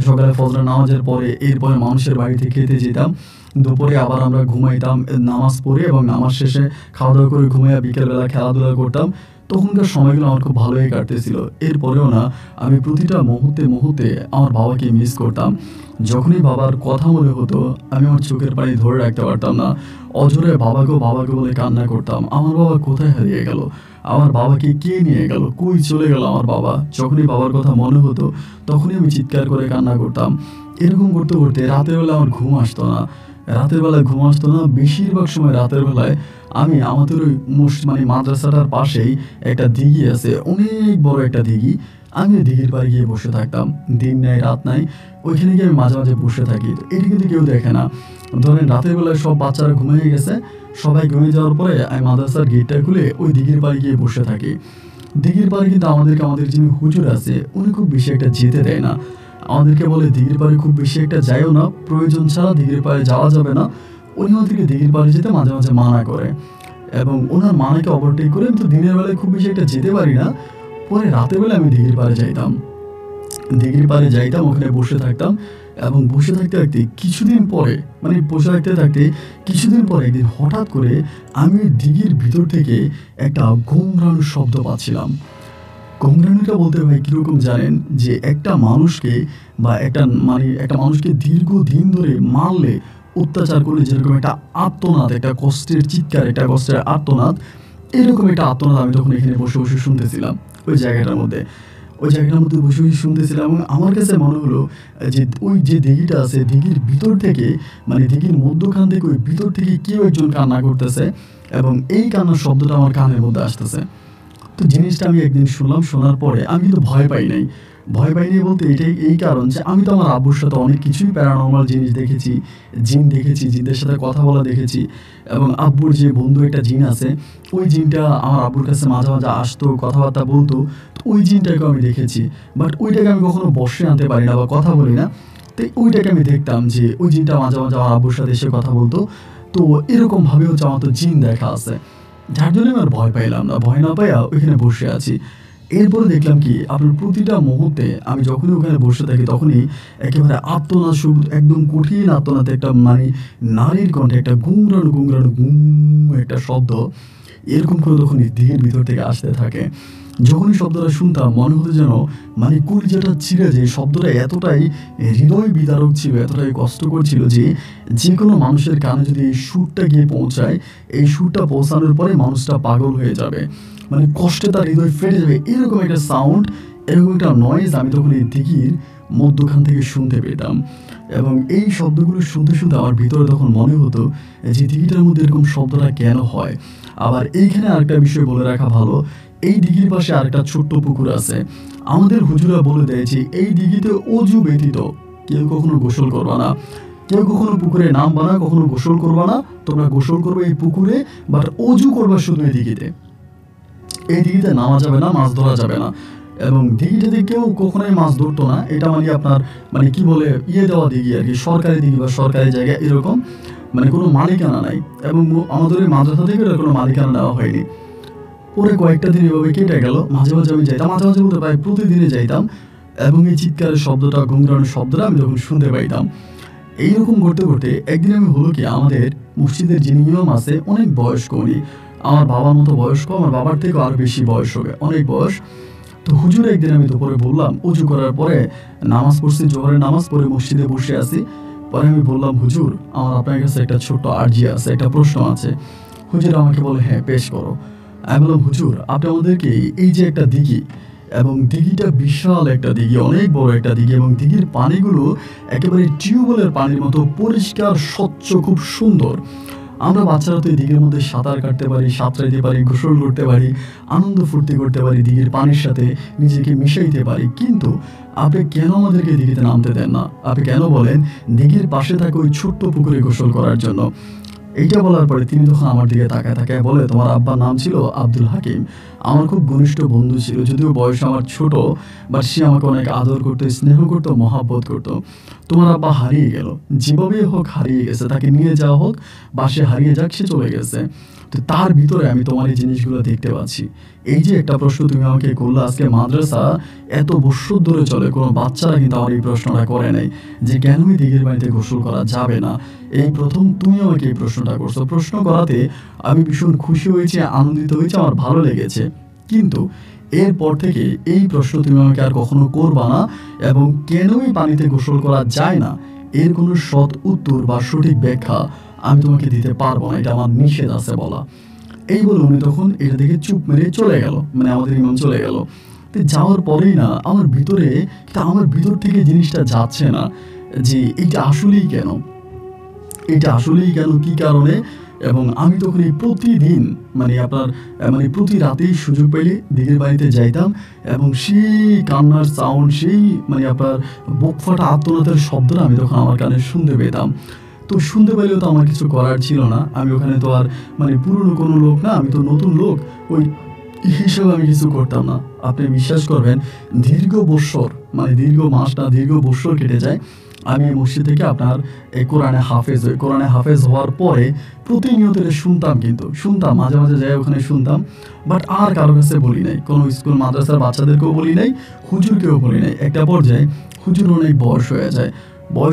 সকালে ফজরের নামাজের পরে এরপরে মানুষের বাড়িতে খেতে যেতাম। দুপুরে আবার আমরা ঘুমাইতাম নামাজ পড়ে, এবং নামাজ শেষে খাওয়া দাওয়া করে ঘুমাইয়া বিকেলবেলা খেলাধুলা করতাম। তখনকার সময়গুলো আমার খুব ভালোই কাটতেছিল। এরপরেও না, আমি প্রতিটা মুহূর্তে মুহূর্তে আমার বাবাকে মিস করতাম। যখনই বাবার কথা মনে হতো আমি আমার চোখের পানি ধরে রাখতে পারতাম না। অঝরে বাবাকে বাবাকে বলে কান্না করতাম। আমার বাবা কোথায় হারিয়ে গেল, আমার বাবাকে কে নিয়ে গেল, কই চলে গেল আমার বাবা। যখনই বাবার কথা মনে হতো তখনই আমি চিৎকার করে কান্না করতাম। এরকম করতে করতে রাতের বেলা আমার ঘুম আসতো না। রাতের বেলায় ঘুম আসতো না, বেশিরভাগ সময় রাতের বেলায় আমি আমাদের ওই মানে মাদ্রাসাটার পাশেই একটা দিঘি আছে, অনেক বড় একটা দিঘি। আমি ওই দিঘির পাড়ে গিয়ে বসে থাকতাম, দিন নাই রাত নাই, ওইখানে গিয়ে আমি মাঝে মাঝে বসে থাকি। তো এটা কিন্তু কেউ দেখে না। ধরেন রাতের বেলায় সব বাচ্চারা ঘুমিয়ে গেছে, সবাই ঘুমিয়ে যাওয়ার পরে আমি মাদ্রাসার গেটটা খুলে ওই দিঘির পাড়ে গিয়ে বসে থাকি। দিঘির পাড়ে কিন্তু আমাদের যিনি হুজুর আছে উনি খুব বেশি একটা যেতে দেয় না। আমাদেরকে বলে দিঘির পাড়ে খুব বেশি একটা যাইও না, প্রয়োজন ছাড়া দিঘির পাড়ে যাওয়া যাবে না। উনি আমাদেরকে দিঘির পাড়ে যেতে মাঝে মাঝে মানা করে, এবং ওনার মানাকে ওভারটেক করে আমি তো দিনের বেলায় খুব বেশি একটা যেতে পারি না। পরে রাতের বেলা আমি দিঘির পাড়ে যাইতাম, ওখানে বসে থাকতাম। এবং বসে থাকতে থাকতে কিছুদিন পরে, মানে বসে থাকতে থাকতে কিছুদিন পরে একদিন হঠাৎ করে আমি দিঘির ভিতর থেকে একটা ঘুমরানোর শব্দ পাচ্ছিলাম। ঘুমরানোটা বলতে ভাই কীরকম জানেন, যে একটা মানুষকে বা একটা মানুষকে দীর্ঘদিন ধরে মারলে, অত্যাচার করলে যেরকম একটা আর্তনাদ, একটা কষ্টের চিৎকার, একটা কষ্টের আর্তনাদ, এরকম একটা আর্তনাদ আমি তখন এখানে বসে বসে শুনতেছিলাম। ওই জায়গাটার মধ্যে বসে বসে শুনতেছিলাম। এবং আমার কাছে মনে হলো যে ওই যে দিঘিটা আছে, দিঘির ভিতর থেকে, মানে দিঘির মধ্যখান থেকে ওই ভিতর থেকে কেউ একজন কান্না করতেছে, এবং এই কান্নার শব্দটা আমার কানের মধ্যে আসতেছে। তো জিনিসটা আমি একদিন শুনলাম, শোনার পরে আমি কিন্তু ভয় পাই নাই বলতে এটাই এই কারণ যে আমি তো আমার আব্বুর সাথে অনেক কিছুই প্যারানর্মাল জিনিস দেখেছি, জিন দেখেছি, জিনদের সাথে কথা বলা দেখেছি। এবং আব্বুর যে বন্ধু একটা জিন আছে, ওই জিনটা আমার আব্বুর কাছে মাঝে মাঝে আসতো, কথাবার্তা বলতো। তো ওই জিনটাকে আমি দেখেছি, বাট ওইটাকে আমি কখনো বশে আনতে পারি না বা কথা বলি না। তো ওইটাকে আমি দেখতাম যে ওই জিনটা মাঝে মাঝে আমার আব্বুর সাথে এসে কথা বলতো। তো এরকমভাবে হচ্ছে আমার তো জিন দেখা আছে, যার জন্য আমি আর ভয় পাইলাম না। ভয় না পাইয়া ওইখানে বসে আছি। এরপরে দেখলাম কি, আপনার প্রতিটা মুহূর্তে আমি যখনই ওখানে বসে থাকি তখনই একেবারে আর্তনাদ, একদম কঠিন আর্তনাদ, একটা মানে নারীর কণ্ঠে একটা গুংরানো গুম একটা শব্দ এরকম করে তখন দিঘির ভিতর থেকে আসতে থাকে। যখনই শব্দটা শুনতাম মনে হতো যেন মানে কলিজাটা ছিঁড়ে যায়। শব্দটা এতটাই হৃদয় বিদারক ছিল, এতটাই কষ্টকর ছিল যে যে কোনো মানুষের কানে যদি এই সুরটা গিয়ে পৌঁছায়, এই সুরটা পৌঁছানোর পরে মানুষটা পাগল হয়ে যাবে, মানে কষ্টে তার হৃদয় ফেটে যাবে। এরকম একটা সাউন্ড, এরকম একটা নয়েজ আমি তখন এই দিঘির মধ্যখান থেকে শুনতে পেতাম। এবং এই শব্দগুলো শুনতে শুনতে আমার ভিতরে তখন মনে হতো যে দিঘিটার মধ্যে এরকম শব্দটা কেন হয়। আবার এইখানে আরেকটা বিষয় বলে রাখা ভালো, এই দিঘির পাশে আরেকটা ছোট্ট পুকুর আছে। আমাদের হুজুরা বলে দেয় যে এই দিঘিতে অজু ব্যতীত কেউ কখনো গোসল করবা না, কেউ কখনো পুকুরে নামবা না, কখনো গোসল করবা না। তোমরা গোসল করবে এই পুকুরে, বাট অজু করবা শুধু এই দিঘিতে। এই দিঘিতে নামা যাবে না, মাছ ধরা যাবে না। এবং দিঘিটাতে কেউ কখনোই মাছ ধরতো না। এটা মানে আপনার মানে কি বলে দেওয়া দিঘি আর কি, সরকারি দিঘি বা সরকারি জায়গায়, এরকম মানে কোনো মালিকানা নাই। এবং আমাদের ওই মাদ্রাসা থেকে এটা কোনো মালিকানা দেওয়া হয়নি। পরে কয়েকটা দিন এভাবে কেটে গেল। মাঝে মাঝে আমি যাইতাম, মাঝে মাঝে বলতে প্রায় প্রতিদিনই যাইতাম, এবং এই চিৎকারের শব্দটা, ঘুংরানোর শব্দটা আমি তখন শুনতে পাইতাম। এইরকম করতে করতে একদিন আমি হলো কি, আমাদের মসজিদের যিনি ইমাম আছে অনেক বয়স্ক, উনি আমার বাবার মতো বয়স্ক, আমার বাবার থেকেও আরও বেশি বয়স হবে, অনেক বয়স। তো হুজুর একদিন আমি দুপুরে বললাম, উজু করার পরে নামাজ পড়ছি, জোহরের নামাজ পড়ে মসজিদে বসে আছি। পরে আমি বললাম, হুজুর আমার আপনার কাছে একটা ছোট্ট আর্জি আছে, একটা প্রশ্ন আছে। হুজুর আমাকে বলে, হ্যাঁ পেশ করো। আমি বললাম, হুজুর আপনি আমাদেরকে এই যে একটা দিঘি, এবং দিঘিটা বিশাল একটা দিঘি, অনেক বড় একটা দিঘি, এবং দিঘির পানিগুলো একেবারে টিউবওয়েলের পানির মতো পরিষ্কার স্বচ্ছ, খুব সুন্দর। আমরা বাচ্চারা তো এই দিঘির মধ্যে সাঁতার কাটতে পারি, সাঁতরাইতে পারি, গোসল করতে পারি, আনন্দ ফুর্তি করতে পারি, দিঘির পানির সাথে নিজেকে মিশাইতে পারি। কিন্তু আপনি কেন আমাদেরকে দিঘিতে নামতে দেন না? আপনি কেন বলেন দিঘির পাশে থাকে ওই ছোট্ট পুকুরে গোসল করার জন্য? এইটা বলার পরে তিনি তখন আমার দিকে তাকায় তাকায় বলে, তোমার আব্বার নাম ছিল আব্দুল হাকিম, আমার খুব ঘনিষ্ঠ বন্ধু ছিল, যদিও বয়স আমার ছোট, বাট সে আমাকে অনেক আদর করতো, স্নেহ করতো, মহাব্বত করতো। তোমার আব্বা হারিয়ে গেল, যেভাবেই হোক হারিয়ে গেছে, তাকে নিয়ে যাওয়া হোক বা সে হারিয়ে যাক, সে চলে গেছে। তো তার ভিতরে আমি তোমার এই জিনিসগুলো দেখতে পাচ্ছি। এই যে একটা প্রশ্ন তুমি আমাকে করলে, আজকে মাদ্রাসা এত বছর ধরে চলে, কোনো বাচ্চারা কিন্তু আমার এই প্রশ্নটা করে নাই যে কেনই দিঘির পানিতে গোসল করা যাবে না। এই প্রথম তুমি আমাকে এই প্রশ্নটা করছো। প্রশ্ন করাতে আমি ভীষণ খুশি হয়েছি, আনন্দিত হয়েছি, আমার ভালো লেগেছে। কিন্তু এরপর থেকে এই প্রশ্ন তুমি আমাকে আর কখনো করবা না, এবং কেনই পানিতে গোসল করা যায় না এর কোনো সৎ উত্তর বা সঠিক ব্যাখ্যা আমি তোমাকে দিতে পারবো না, এটা আমার নিষেধ আছে বলা। এই বলে উনি তখন এটা দেখে চুপ মেরে চলে গেল, মানে আমাদের ইমাম চলে গেল। তো যাওয়ার পরেই না আমার ভিতর থেকে জিনিসটা যাচ্ছে না যে এটা আসলেই কেন, কি কারণে। এবং আমি তখন এই প্রতিদিন প্রতি রাতেই সুযোগ পেলে দিঘির বাড়িতে যাইতাম, এবং সেই কান্নার সাউন্ড, সেই আপনার বুক ফাটা আত্মনাথের শব্দটা আমি তখন আমার কানে শুনতে পেতাম। তো শুনতে পেলেও তো আমার কিছু করার ছিল না, আমি ওখানে তো আর পুরনো কোনো লোক না, আমি তো নতুন লোক, ওই হিসেবে আমি কিছু করতাম না। আপনি বিশ্বাস করবেন, দীর্ঘ মাস না, দীর্ঘ বৎসর কেটে যায়। আমি এই মসজিদ থেকে আপনার এই কোরআনে হাফেজ হওয়ার পরে প্রতিনিয়ত শুনতাম, মাঝে মাঝে যাই ওখানে শুনতাম, বাট আর কারো কাছে বলি নাই, কোনো স্কুল মাদ্রাসার বাচ্চাদেরকেও বলি নাই, হুজুরকেও বলি নাই। একটা পর্যায়ে হুজুর অনেক বয়স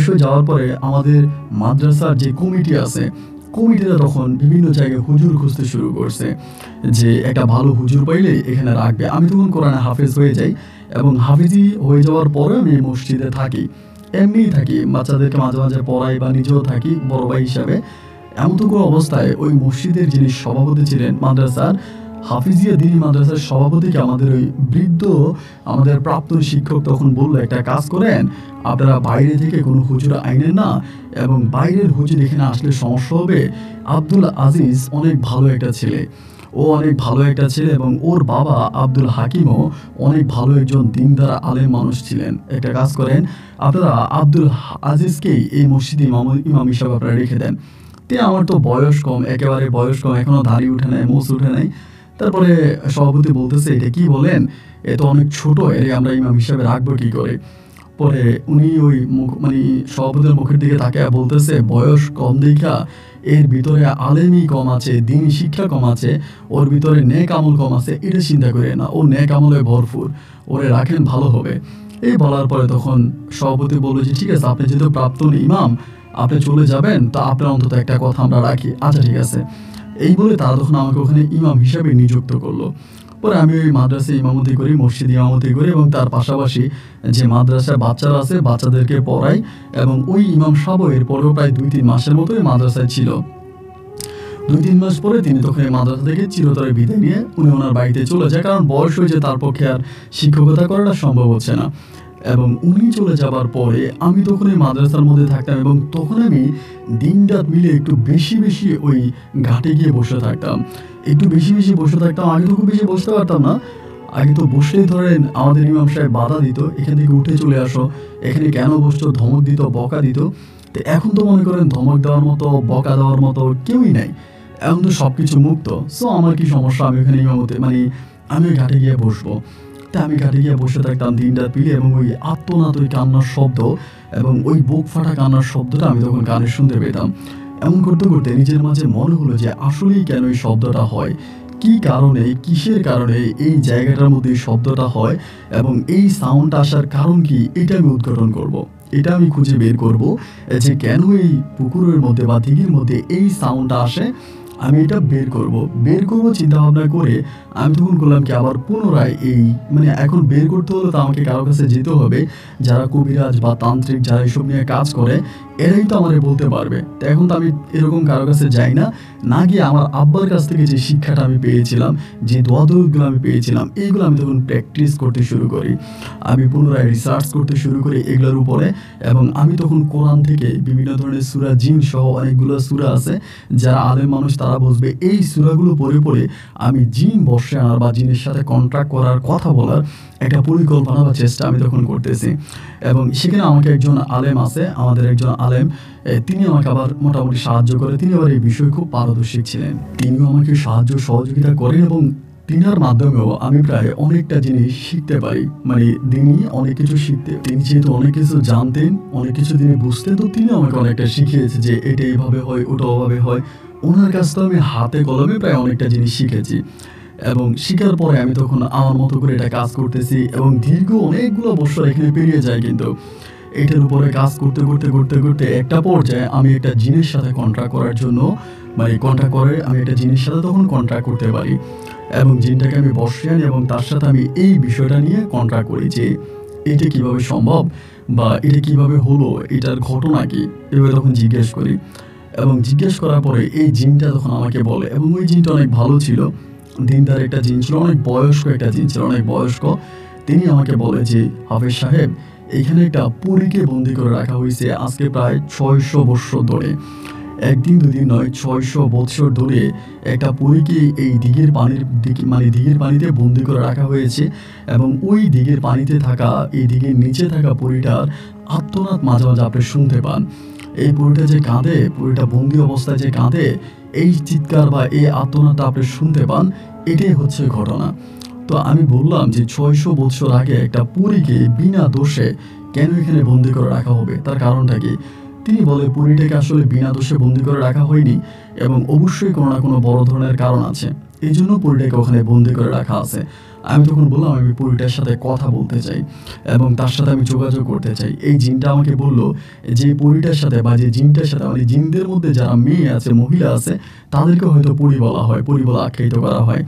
হয়ে যাওয়ার পরে আমাদের মাদ্রাসার যে কমিটি আছে, কমিটিরা তখন বিভিন্ন জায়গায় হুজুর খুঁজতে শুরু করছে যে একটা ভালো হুজুর পাইলে এখানে রাখবে। আমি তখন কোরআনে হাফেজ হয়ে যাই, এবং হাফেজি হয়ে যাওয়ার পরে আমি এই মসজিদে থাকি, এমনিই থাকি, বাচ্চাদেরকে মাঝে মাঝে পড়াই বা নিজেও থাকি বড় ভাই হিসাবে। এমনটুকু অবস্থায় ওই মসজিদের যিনি সভাপতি ছিলেন মাদ্রাসার, হাফিজিয়া দিনী মাদ্রাসার সভাপতিকে আমাদের ওই বৃদ্ধ, আমাদের প্রাক্তন শিক্ষক তখন বললো, একটা কাজ করেন, আপনারা বাইরে থেকে কোনো হুজুর আইনেন না, এবং বাইরের হুজুর এখানে আসলে সমস্যা হবে। আব্দুল আজিজ অনেক ভালো একটা ছেলে, এবং ওর বাবা আব্দুল হাকিমও অনেক ভালো একজন দিনদার আলেম মানুষ ছিলেন। একটা কাজ করেন, আপনারা আব্দুল আজিজকেই এই মসজিদে ইমাম হিসাবে আপনারা রেখে দেন। আমার তো বয়স কম, একেবারে বয়স কম, এখনো দাড়ি উঠে নাই, মোচ উঠে নাই। তারপরে সভাপতি বলতেছে, এটা কি বলেন, এ তো অনেক ছোট, এর আমরা ইমাম হিসাবে রাখবো কি করে? পরে উনি ওই সভাপতির মুখের দিকে তাকিয়ে বলতেছে, বয়স কম দেখা এর ভিতরে আলেমই কম আছে, দিনী শিক্ষা কম আছে, ওর ভিতরে নেক আমল কম আছে, এটা চিন্তা করে না, ও নেক আমলে ভরপুর, ওরে রাখেন ভালো হবে। এই বলার পরে তখন সভাপতি বলল যে ঠিক আছে, আপনি যেহেতু প্রাক্তন ইমাম, আপনি চলে যাবেন, তো আপনার অন্তত একটা কথা আমরা রাখি। আচ্ছা ঠিক আছে। এই বলে তারা তখন আমাকে ওখানে ইমাম হিসাবে নিযুক্ত করলো। পরে আমি ওই মাদ্রাসায় ইমামতি করি, মসজিদে ইমামতি করি, এবং তার পাশাপাশি যে মাদ্রাসায় বাচ্চারা আছে বাচ্চাদেরকে পড়াই। এবং ওই ইমাম সাহেব এর পরেও প্রায় 2-3 মাসের মতো এই মাদ্রাসায় ছিল। 2-3 মাস পরে তিনি তখন এই মাদ্রাসা থেকে চিরতরে বিদায় নিয়ে উনি ওনার বাড়িতে চলে যায়, কারণ বয়স হয়েছে, তার পক্ষে আর শিক্ষকতা করাটা সম্ভব হচ্ছে না। এবং উনি চলে যাবার পরে আমি তখন এই মাদ্রাসার মধ্যে থাকতাম, এবং তখন আমি দিন রাত মিলে একটু বেশি ওই ঘাটে গিয়ে বসে থাকতাম। আগে তো খুব বেশি বসতে পারতাম না, আগে তো বসলেই ধরেন আমাদের ইমাম সাহেব বাধা দিত, এখান থেকে উঠে চলে আসো, এখানে কেন বসছো, ধমক দিত, বকা দিত। তো এখন তো মনে করেন ধমক দেওয়ার মতো, বকা দেওয়ার মতো কেউই নাই, এখন তো সবকিছু মুক্ত। সো আমার কি সমস্যা, আমি ওখানে ইমামতি আমি ওই ঘাটে গিয়ে বসবো। তা আমি ঘাটে গিয়ে বসে থাকতাম দিন রাত পিলে, এবং ওই আত্মনাদ, ওই কান্নার শব্দ এবং ওই বুক ফাটা কান্নার শব্দটা আমি তখন কানে শুনতে পেতাম। এমন করতে করতে নিজের মাঝে মনে হলো যে আসলেই কেন এই শব্দটা হয়, কি কারণে, কিসের কারণে এই জায়গাটার মধ্যে এই শব্দটা হয়, এবং এই সাউন্ড আসার কারণ কি, এটা আমি উদ্ঘাটন করব। এটা আমি খুঁজে বের করব যে কেন এই পুকুরের মধ্যে বা দিঘির মধ্যে এই সাউন্ডটা আসে, আমি এটা বের করব চিন্তা ভাবনা করে আমি তখন করলাম কি আবার পুনরায় এই মানে এখন বের করতে হলে তো আমাকে কারো কাছে যেতে হবে, যারা কবিরাজ বা তান্ত্রিক যারা এসব নিয়ে কাজ করে এরাই তো আমারে বলতে পারবে। তো এখন তো আমি এরকম কারো কাছে যাই না, না গিয়ে আমার আব্বার কাছ থেকে যে শিক্ষাটা আমি পেয়েছিলাম, যে দোয়া-দরুদগুলো আমি পেয়েছিলাম, এইগুলো আমি তখন প্র্যাকটিস করতে শুরু করি। আমি পুনরায় রিসার্চ করতে শুরু করি এগুলোর উপরে, এবং আমি তখন কোরআন থেকে বিভিন্ন ধরনের সূরা জিন সহ অনেকগুলো সূরা আছে, যারা আলেম মানুষ তারা বুঝবে, এই সূরাগুলো পড়ে আমি জিন বশে আনার বা জিনের সাথে কন্ট্রাক্ট করার কথা বলার একটা পরিকল্পনা বা চেষ্টা আমি তখন করতেছি। এবং সেখানে আমাকে একজন আলেম আছে, আমাদের একজন আলেম, তিনি আমাকে আবার মোটামুটি সাহায্য করে। তিনি আবার এই বিষয়ে খুব পারদর্শী ছিলেন। তিনিও আমাকে সাহায্য সহযোগিতা করেন এবং তিনার মাধ্যমেও আমি প্রায় অনেকটা জিনিস শিখতে পারি। মানে তিনি অনেক কিছু তিনি যেহেতু অনেক কিছু জানতেন, অনেক কিছু তিনি বুঝতেন, তো তিনি আমাকে অনেকটা শিখিয়েছে যে এটা এইভাবে হয়, ওটা ওভাবে হয়। ওনার কাছ থেকে আমি হাতে কলমে প্রায় অনেকটা জিনিস শিখেছি, এবং শিখার পরে আমি তখন আমার মতো করে এটা কাজ করতেছি এবং দীর্ঘ অনেকগুলো বছর এখানে পেরিয়ে যায়। কিন্তু এটার উপরে কাজ করতে একটা পর্যায়ে আমি একটা জিনের সাথে কন্ট্রাক্ট করার জন্য, মানে কন্ট্রাক্ট করে আমি একটা জিনের সাথে তখন কন্ট্রাক্ট করতে পারি, এবং জিনটাকে আমি বসিয়ে আনি এবং তার সাথে আমি এই বিষয়টা নিয়ে কন্ট্রাক্ট করি যে এটা কিভাবে সম্ভব বা এটা কিভাবে হলো, এটার ঘটনা কি, এভাবে তখন জিজ্ঞেস করি। এবং জিজ্ঞেস করার পরে এই জিনটা তখন আমাকে বলে, এবং ওই জিনটা অনেক ভালো ছিল, দিনদার একটা জিন ছিল, অনেক বয়স্ক একটা জিন ছিল, অনেক বয়স্ক। তিনি আমাকে বলে যে হাফেজ সাহেব, এখানে একটা পরীকে বন্দি করে রাখা হয়েছে আজকে প্রায় 600 বৎসর ধরে। একদিন দুদিন নয়, 600 বৎসর ধরে একটা পরীকে এই দিঘির পানির মানে দিঘির পানিতে বন্দি করে রাখা হয়েছে, এবং ওই দিঘির পানিতে থাকা, এই দিঘির নিচে থাকা পরীটার আর্তনাদ মাঝে মাঝে আপনি শুনতে পান। এই পরীটা যে কাঁদে, পরীটা বন্দি অবস্থায় যে কাঁদে, এই চিৎকার বা এই আর্তনাদটা আপনি শুনতে পান, এটাই হচ্ছে ঘটনা। তো আমি বললাম যে 600 বৎসর আগে একটা পরীকে বিনা দোষে কেন এখানে বন্দি করে রাখা হবে, তার কারণটা কি? তিনি বলে পরীটাকে আসলে বিনা দোষে বন্দি করে রাখা হয়নি, এবং অবশ্যই কোনো না কোনো বড় ধরনের কারণ আছে, এই জন্য পরীটাকে ওখানে বন্দি করে রাখা আছে। আমি তখন বললাম আমি পরীটার সাথে কথা বলতে চাই এবং তার সাথে আমি যোগাযোগ করতে চাই। এই জিনটা আমাকে বলল যে পরীটার সাথে বা যে জিনটার সাথে, মানে জিনদের মধ্যে যারা মেয়ে আছে, মহিলা আছে, তাদেরকে হয়তো পরী বলা হয়, পরী বলে আখ্যায়িত করা হয়।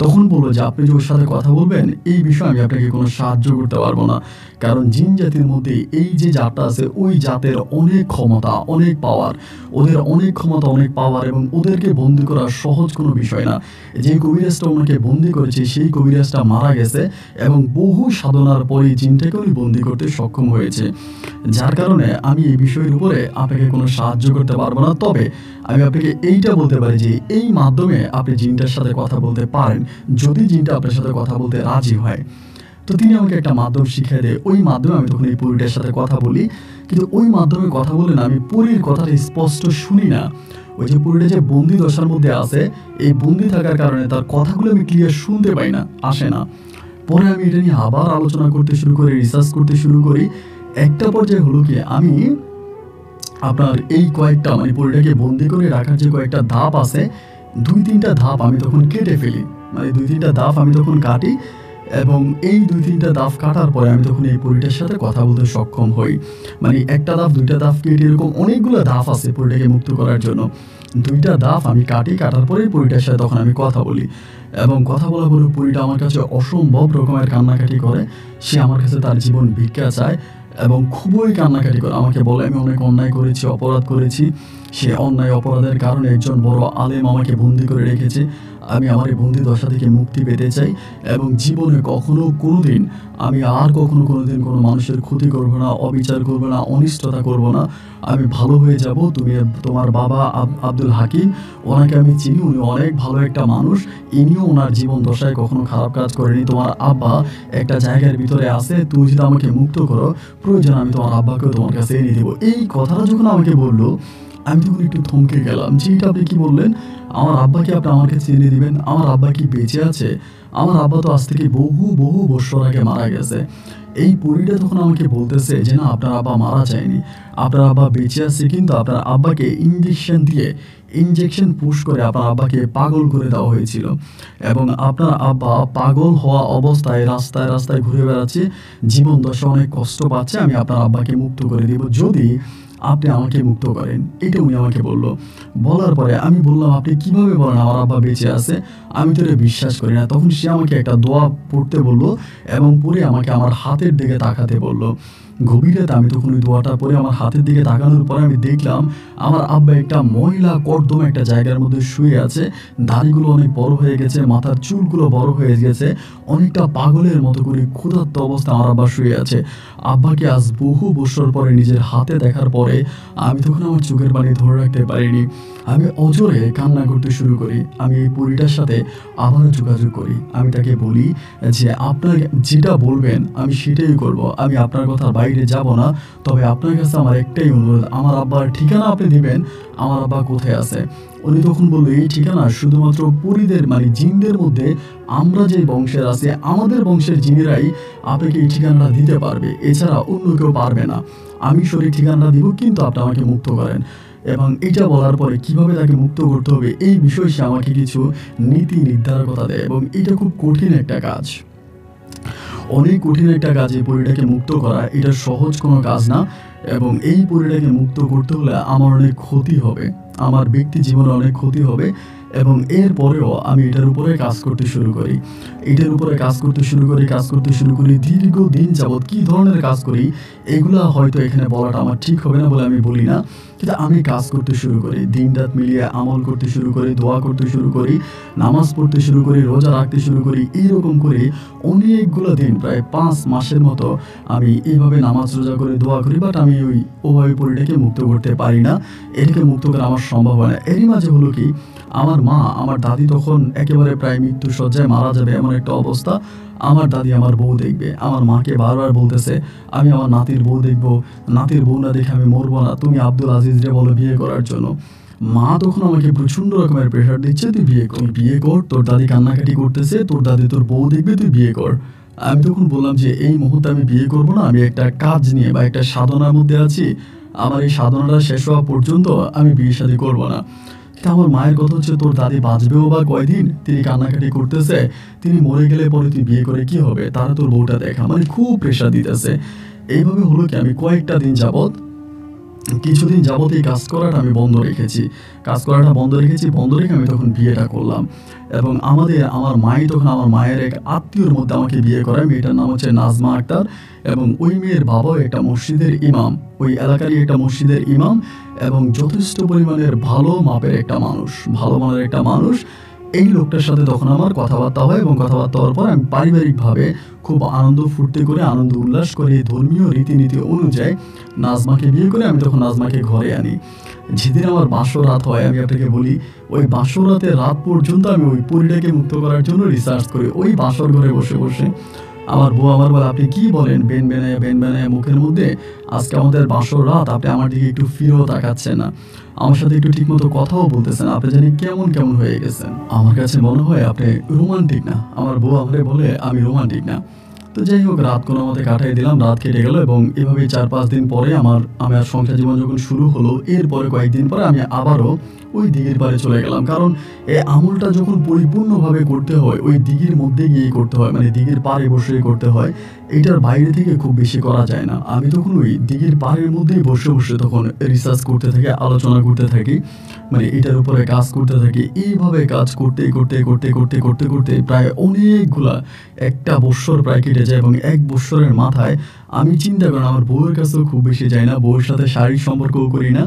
তখন বললো যে আপনি যে ওর সাথে কথা বলবেন এই বিষয়ে আমি আপনাকে কোনো সাহায্য করতে পারবো না, কারণ জিন জাতির মধ্যে এই যে জাতটা আছে ওই জাতের অনেক ক্ষমতা, অনেক পাওয়ার, ওদের অনেক ক্ষমতা, অনেক পাওয়ার, এবং ওদেরকে বন্দি করা সহজ কোনো বিষয় না। যে কবিরাজটা ওনাকে বন্দি করেছে সেই কবিরাজটা মারা গেছে, এবং বহু সাধনার পরে জিনটাকে উনি বন্দি করতে সক্ষম হয়েছে। যার কারণে আমি এই বিষয়ের উপরে আপনাকে কোনো সাহায্য করতে পারবো না, তবে আমি আপনাকে এইটা বলতে পারি যে এই মাধ্যমে আপনি জিনটার সাথে কথা বলতে পারেন, যদি জিনটা আপনার সাথে কথা বলতে রাজি হয়। তো তিনি আমাকে একটা মাধ্যম শিখিয়ে দেয়, ওই মাধ্যমে আমি তখন এই পরীটার সাথে কথা বলি। কিন্তু ওই মাধ্যমে কথা বলে না, আমি পরীর কথাটা স্পষ্ট শুনি না। ওই যে পরীটা যে বন্দি দশার মধ্যে আছে, এই বন্দি থাকার কারণে তার কথাগুলো আমি ক্লিয়ার শুনতে পাই না, আসে না। পরে আমি এটা নিয়ে আবার আলোচনা করতে শুরু করি, রিসার্চ করতে শুরু করি। একটা পর্যায়ে হলো কি আমি আপনার এই কয়েকটা মানে পরীটাকে বন্দি করে রাখার যে কয়েকটা ধাপ আছে, 2-3টা ধাপ আমি তখন কেটে ফেলি, মানে 2-3টা ধাপ আমি তখন কাটি, এবং এই 2-3টা ধাপ কাটার পরে আমি তখন এই পরীটার সাথে কথা বলতে সক্ষম হই। মানে একটা ধাপ, 2টা ধাপ কেটে এরকম অনেকগুলো ধাপ আছে পরীটাকে মুক্ত করার জন্য। 2টা ধাপ আমি কাটার পরে পরীটার সাথে তখন আমি কথা বলি, এবং কথা বলার পরে পরীটা আমার কাছে অসম্ভব রকমের কান্নাকাটি করে। সে আমার কাছে তার জীবন ভিক্ষা চায় এবং খুবই কান্নাকাটি করে, আমাকে বলে আমি অনেক অন্যায় করেছি, অপরাধ করেছি। সে অন্যায় অপরাধের কারণে একজন বড় আলেম আমাকে বন্দি করে রেখেছে। আমি আমার এই বন্দি দশা থেকে মুক্তি পেতে চাই, এবং জীবনে কোনোদিন আমি আর কোনোদিন কোনো মানুষের ক্ষতি করব না, অবিচার করব না, অনিষ্টতা করব না। আমি ভালো হয়ে যাব। তোমার বাবা আব্দুল হাকিম, ওনাকে আমি চিনি, উনি অনেক ভালো একটা মানুষ, ইনিও ওনার জীবন দশায় কখনো খারাপ কাজ করেনি। তোমার আব্বা একটা জায়গার ভিতরে আছে, তুমি যদি আমাকে মুক্ত করো, প্রয়োজন আমি তোমার আব্বাকেও তোমার কাছে এনে দেবো। এই কথাটা যখন আমাকে বললো, আমি তখন একটু থমকে গেলাম যে এটা আপনি কি বললেন? আমার আব্বাকে আপনি আমার কাছে এনে দিবেন? আমার আব্বা কি বেঁচে আছে? আমার আব্বা তো আজ থেকে বহু বছর আগে মারা গেছে। এই পরীটা তখন আমাকে বলতেছে যে না, আপনার আব্বা মারা যায়নি, আপনার আব্বা বেঁচে আছে, কিন্তু আপনার আব্বাকে ইঞ্জেকশন পুশ করে আপনার আব্বাকে পাগল করে দেওয়া হয়েছিল, এবং আপনার আব্বা পাগল হওয়া অবস্থায় রাস্তায় রাস্তায় ঘুরে বেড়াচ্ছে, জীবন দশা অনেক কষ্ট পাচ্ছে। আমি আপনার আব্বাকে মুক্ত করে দেব যদি আপনি আমাকে মুক্ত করেন। এটা উনি আমাকে বলল। বলার পরে আমি বললাম, আপনি কিভাবে বলেন আমার আব্বা বেঁচে আছে? আমি তো এটা বিশ্বাস করি না। তখন সে আমাকে একটা দোয়া পড়তে বলল এবং পড়ে আমাকে আমার হাতের দিকে তাকাতে বলল। গভীর রাতে আমি তখন ওই দোয়াটা পড়ে আমার হাতের দিকে তাকানোর পরে আমি দেখলাম আমার আব্বা একটা ময়লা কর্দম একটা জায়গার মধ্যে শুয়ে আছে। দাড়িগুলো অনেক বড় হয়ে গেছে, মাথার চুলগুলো বড় হয়ে গেছে, অনেকটা পাগলের মতো করে ক্ষুধার্ত অবস্থায় আমার আব্বা শুয়ে আছে। আব্বাকে আজ বহু বছর পরে নিজের হাতে দেখার পরে আমি তখন আমার চোখের পানি ধরে রাখতে পারিনি। আমি অজোরে কান্না করতে শুরু করি। আমি এই পরীটার সাথে আবারও যোগাযোগ করি। আমি তাকে বলি যে, আপনার যেটা বলবেন আমি সেটাই করব। আমি আপনার কথার বাইরে যাব না। তবে আপনার কাছে আমার একটাই অনুরোধ, আমার আব্বার ঠিকানা আপনি দিবেন, আমার আব্বা কোথায় আছে? উনি তখন বলল, এই ঠিকানা শুধুমাত্র পরীদের মানে জিনদের মধ্যে আমরা যে বংশের আছে আমাদের বংশের জিনেরাই আপনাকে এই ঠিকানাটা দিতে পারবে, এছাড়া অন্য কেউ পারবে না। আমি সঠিক ঠিকানাটা দিব, কিন্তু আপনি আমাকে মুক্ত করেন। এবং এটা বলার পরে কিভাবে তাকে মুক্ত করতে হবে এই বিষয়ে সে আমাকে কিছু নীতি নির্ধারণ কথা দেয় এবং এটা খুব কঠিন একটা কাজ। অনেক কঠিন একটা কাজ এই পরীটাকে মুক্ত করা। এটা সহজ কোনো কাজ না এবং এই পরীটাকে মুক্ত করতে হলে আমার অনেক ক্ষতি হবে, আমার ব্যক্তি জীবনে অনেক ক্ষতি হবে। এবং এরপরেও আমি এটার উপরে কাজ করতে শুরু করি। এটার উপরে কাজ করতে শুরু করি দীর্ঘদিন যাবৎ। কী ধরনের কাজ করি এগুলা হয়তো এখানে বলাটা আমার ঠিক হবে না বলে আমি বলি না, কিন্তু আমি কাজ করতে শুরু করি, দিন রাত মিলিয়ে আমল করতে শুরু করি, দোয়া করতে শুরু করি, নামাজ পড়তে শুরু করি, রোজা রাখতে শুরু করি। এইরকম করে অনেকগুলো দিন, প্রায় 5 মাসের মতো আমি এইভাবে নামাজ রোজা করে দোয়া করি, বাট আমি ওভাবে পরীটাকে মুক্ত করতে পারি না। এটাকে মুক্ত করা আমার সম্ভব হয় না। এরই মাঝে হলো কি, আমার মা, আমার দাদি তখন একেবারে প্রায় মৃত্যু শয্যায়, মারা যাবে এমন একটা অবস্থা। আমার দাদি আমার বউ দেখবে। আমার মাকে বারবার বলতেছে, আমি আমার নাতির বউ দেখবো, নাতির বউ না দেখে আমি মরবো না, তুমি আব্দুল আজিজরে বলো বিয়ে করার জন্য। মা তখন আমাকে প্রচণ্ড রকমের প্রেশার দিচ্ছে, তুই বিয়ে কর, তোর দাদি কান্নাকাটি করতেছে, তোর দাদি তোর বউ দেখবে, তুই বিয়ে কর। আমি তখন বললাম যে, এই মুহূর্তে আমি বিয়ে করবো না, আমি একটা কাজ নিয়ে বা একটা সাধনার মধ্যে আছি, আমার এই সাধনাটা শেষ হওয়া পর্যন্ত আমি বিয়ে শাদী করবো না। কিন্তু আমার মায়ের কথা হচ্ছে, তোর দাদি বাঁচবেও বা কয়দিন, তিনি কান্নাকাটি করতেছে, তিনি মরে গেলে পরে তুই বিয়ে করে কি হবে, তারা তোর বউটা দেখা, মানে খুব প্রেশার দিতেছে। এইভাবে হলো কি, আমি কয়েকটা দিন যাবৎ, কিছুদিন যাবৎ এই কাজ করাটা আমি বন্ধ রেখেছি। বন্ধ রেখে আমি তখন বিয়েটা করলাম। এবং আমার মাই তখন আমার মায়ের এক আত্মীয়র মধ্যে আমাকে বিয়ে করায়। মেয়েটার নাম হচ্ছে নাজমা আক্তার এবং ওই মেয়ের বাবাও একটা মসজিদের ইমাম, ওই এলাকারই একটা মসজিদের ইমাম এবং যথেষ্ট পরিমাণের ভালো মাপের একটা মানুষ, ভালো মানের একটা মানুষ। এই লোকটার সাথে তখন আমার কথাবার্তা হয় এবং কথাবার্তা হওয়ার পর আমি পারিবারিকভাবে খুব আনন্দ ফুর্তি করে, আনন্দ উল্লাস করে, ধর্মীয় রীতিনীতি অনুযায়ী নাজমাকে বিয়ে করে আমি তখন নাজমাকে ঘরে আনি। যেদিন আমার বাসর রাত হয়, আমি আপনাকে বলি, ওই বাসর রাতের রাত পর্যন্ত আমি ওই পরীটাকে মুক্ত করার জন্য রিসার্চ করি, ওই বাসর ঘরে বসে বসে। আমার বউ আমার বলে, আপনি কি বলেন বেন বেনায় মুখের মধ্যে, আজকে আমাদের বাসর রাত, আপনি আমার দিকে একটু ফিরেও তাকাচ্ছেন না, আমার সাথে একটু ঠিকমতো কথাও বলতেছেন, আপনি জানি কেমন কেমন হয়ে গেছেন, আমার কাছে মনে হয় আপনি রোমান্টিক না। আমার বউ আমাকে বলে আমি রোমান্টিক না। তো যাই হোক, রাত কোনো মতে কাটাই দিলাম, রাত কেটে গেল এবং এভাবে 4-5 দিন পরে আমার সংসার জীবন যখন শুরু হলো, এরপরে কয়েকদিন পরে আমি আবারও ওই দিঘির পাড়ে চলে গেলাম। কারণ এই আমলটা যখন পরিপূর্ণভাবে করতে হয় ওই দিঘির মধ্যে গিয়েই করতে হয়, মানে দিঘির পাড়ে বসেই করতে হয়, এটার বাইরে থেকে খুব বেশি করা যায় না। আমি তখন ওই দিঘির পাড়ের মধ্যেই বসে বসে তখন রিসার্চ করতে থাকি, আলোচনা করতে থাকি, মানে এটার উপরে কাজ করতে থাকি। এইভাবে কাজ করতে করতে করতে করতে করতে করতে প্রায় অনেকগুলা, একটা বৎসর প্রায় কেটে যায় এবং 1 বৎসরের মাথায় আমি চিন্তা করি, আমার বউয়ের কাছেও খুব বেশি যাই না, বউয়ের সাথে শারীরিক সম্পর্কও করি না,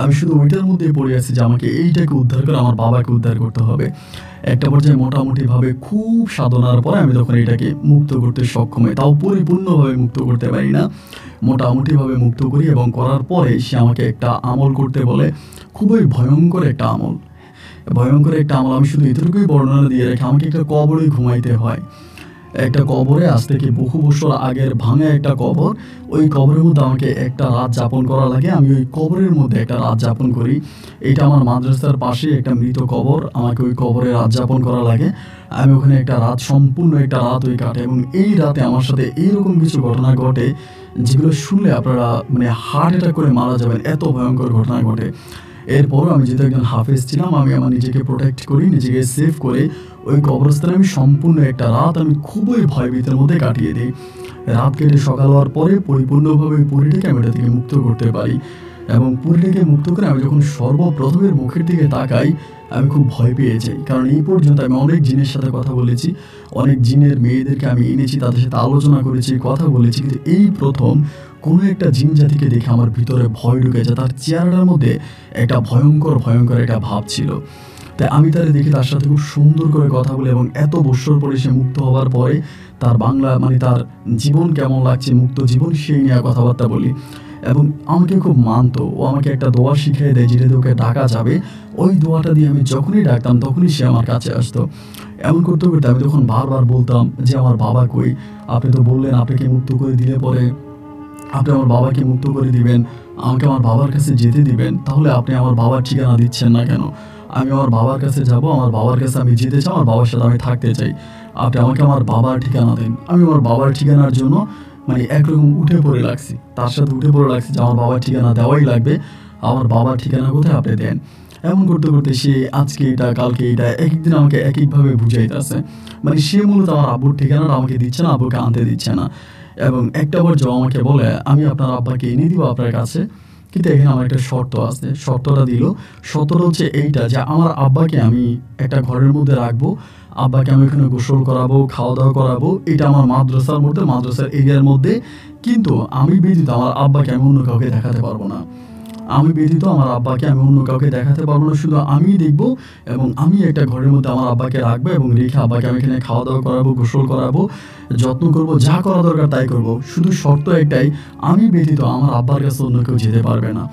আমি শুধু ওইটার মধ্যেই পড়ে আছি যে আমাকে এইটাকে উদ্ধার করে আমার বাবাকে উদ্ধার করতে হবে। একটা পর্যায়ে মোটামুটিভাবে খুব সাধনার পরে আমি তখন এটাকে মুক্ত করতে সক্ষম হই, তাও পরিপূর্ণভাবে মুক্ত করতে পারি না, মোটামুটিভাবে মুক্ত করি। এবং করার পরে সে আমাকে একটা আমল করতে বলে, খুবই ভয়ঙ্কর একটা আমল। আমি শুধু এতটুকুই বর্ণনা দিয়ে রাখি, আমাকে একটা কবরে ঘুমাইতে হয়, একটা কবরে, আজ থেকে বহু বছর আগের ভাঙা একটা কবর, ওই কবরের মধ্যে আমাকে একটা রাত যাপন করা লাগে। আমি ওই কবরের মধ্যে একটা রাত যাপন করি। এটা আমার মাদ্রাসার পাশে একটা মৃত কবর, আমাকে ওই কবরে রাত যাপন করা লাগে। আমি ওখানে একটা রাত, সম্পূর্ণ একটা রাত ওই কাটে এবং এই রাতে আমার সাথে এইরকম কিছু ঘটনা ঘটে যেগুলো শুনলে আপনারা মানে হার্ট অ্যাটাক করে মারা যাবেন, এত ভয়ঙ্কর ঘটনা ঘটে। এরপরও আমি যেহেতু একজন হাফেজ ছিলাম, আমি আমার নিজেকে প্রোটেক্ট করি, নিজেকে সেভ করে ওই কবরস্থানে আমি সম্পূর্ণ একটা রাত আমি খুবই ভয়ভীতের মধ্যে কাটিয়ে দিই। রাত কেটে সকাল হওয়ার পরে পরিপূর্ণভাবে ওই পরীটাকে আমি এটা থেকে মুক্ত করতে পারি। এবং পরীটাকে মুক্ত করে আমি যখন সর্বপ্রথমের মুখের দিকে তাকাই আমি খুব ভয় পেয়ে যাই। কারণ এই পর্যন্ত আমি অনেক জিনের সাথে কথা বলেছি, অনেক জিনের মেয়েদেরকে আমি এনেছি, তাদের সাথে আলোচনা করেছি, কথা বলেছি, কিন্তু এই প্রথম কোনো একটা জিন জাতিকে দেখে আমার ভিতরে ভয় ঢুকে যায়। তার চেহারাটার মধ্যে একটা ভয়ঙ্কর ভয়ঙ্কর একটা ভাব ছিল। তাই আমি তারে দেখি, তার সাথে খুব সুন্দর করে কথা বলি এবং এত বৎসর পরে সে মুক্ত হওয়ার পরে তার বাংলা তার জীবন কেমন লাগছে, মুক্ত জীবন, সেই নিয়ে কথাবার্তা বলি। এবং আমাকে খুব মানতো। ও আমাকে একটা দোয়া শিখিয়ে দেয় যেটাতে ওকে ডাকা যাবে। ওই দোয়াটা দিয়ে আমি যখনই ডাকতাম তখনই সে আমার কাছে আসতো। এমন করতে করতে আমি তখন বারবার বলতাম যে আমার বাবা কই, আপনি তো বললেন আপনাকে মুক্ত করে দিলে পরে আপনি আমার বাবাকে মুক্ত করে দিবেন, আমাকে আমার বাবার কাছে যেতে দিবেন, তাহলে আপনি আমার বাবার ঠিকানা দিচ্ছেন না কেন? আমি আমার বাবার কাছে যাব, আমার বাবার কাছে আমি যেতে চাই, আমার বাবার সাথে আমি থাকতে চাই, আপনি আমাকে আমার বাবার ঠিকানা দিন। আমি আমার বাবার ঠিকানার জন্য একরকম উঠে পড়ে লাগছি, তার সাথে উঠে পড়ে লাগছি যে আমার বাবার ঠিকানা দেওয়াই লাগবে, আমার বাবার ঠিকানা কোথায় আপনি দেন। এমন করতে করতে সে আজকে এটা কালকে এটা এক একদিন আমাকে এক একভাবে বুঝাইতেছে। সে মূলত আমার আব্বুর ঠিকানাটা আমাকে দিচ্ছে না, আব্বুকে আনতে দিচ্ছে না। এবং একটা পর্যায়ে আমাকে বলে আমি আপনার আব্বাকে এনে দিব আপনার কাছে, কিন্তু এখানে আমার একটা শর্ত আছে। শর্তটা দিল, শর্তটা হচ্ছে এইটা যে আমার আব্বাকে আমি একটা ঘরের মধ্যে রাখবো, আব্বাকে আমি ওখানে গোসল করাবো, খাওয়া দাওয়া করাবো, এটা আমার মাদ্রাসার মধ্যে, মাদ্রাসার এরিয়ার মধ্যে, কিন্তু আমি ব্যতীত আমার আব্বাকে আমি অন্য কাউকে দেখাতে পারবো না। আমি ব্যতীত আমার আব্বাকে আমি অন্য কাউকে দেখাতে পারবো না, শুধু আমিই দেখবো এবং আমি একটা ঘরের মধ্যে আমার আব্বাকে রাখবো এবং রেখে আব্বাকে আমি এখানে খাওয়া দাওয়া করাবো, গোসল করাবো, যত্ন করবো, যা করা দরকার তাই করবো। শুধু শর্ত একটাই, আমি ব্যতীত আমার আব্বার কাছে অন্য কেউ যেতে পারবে না।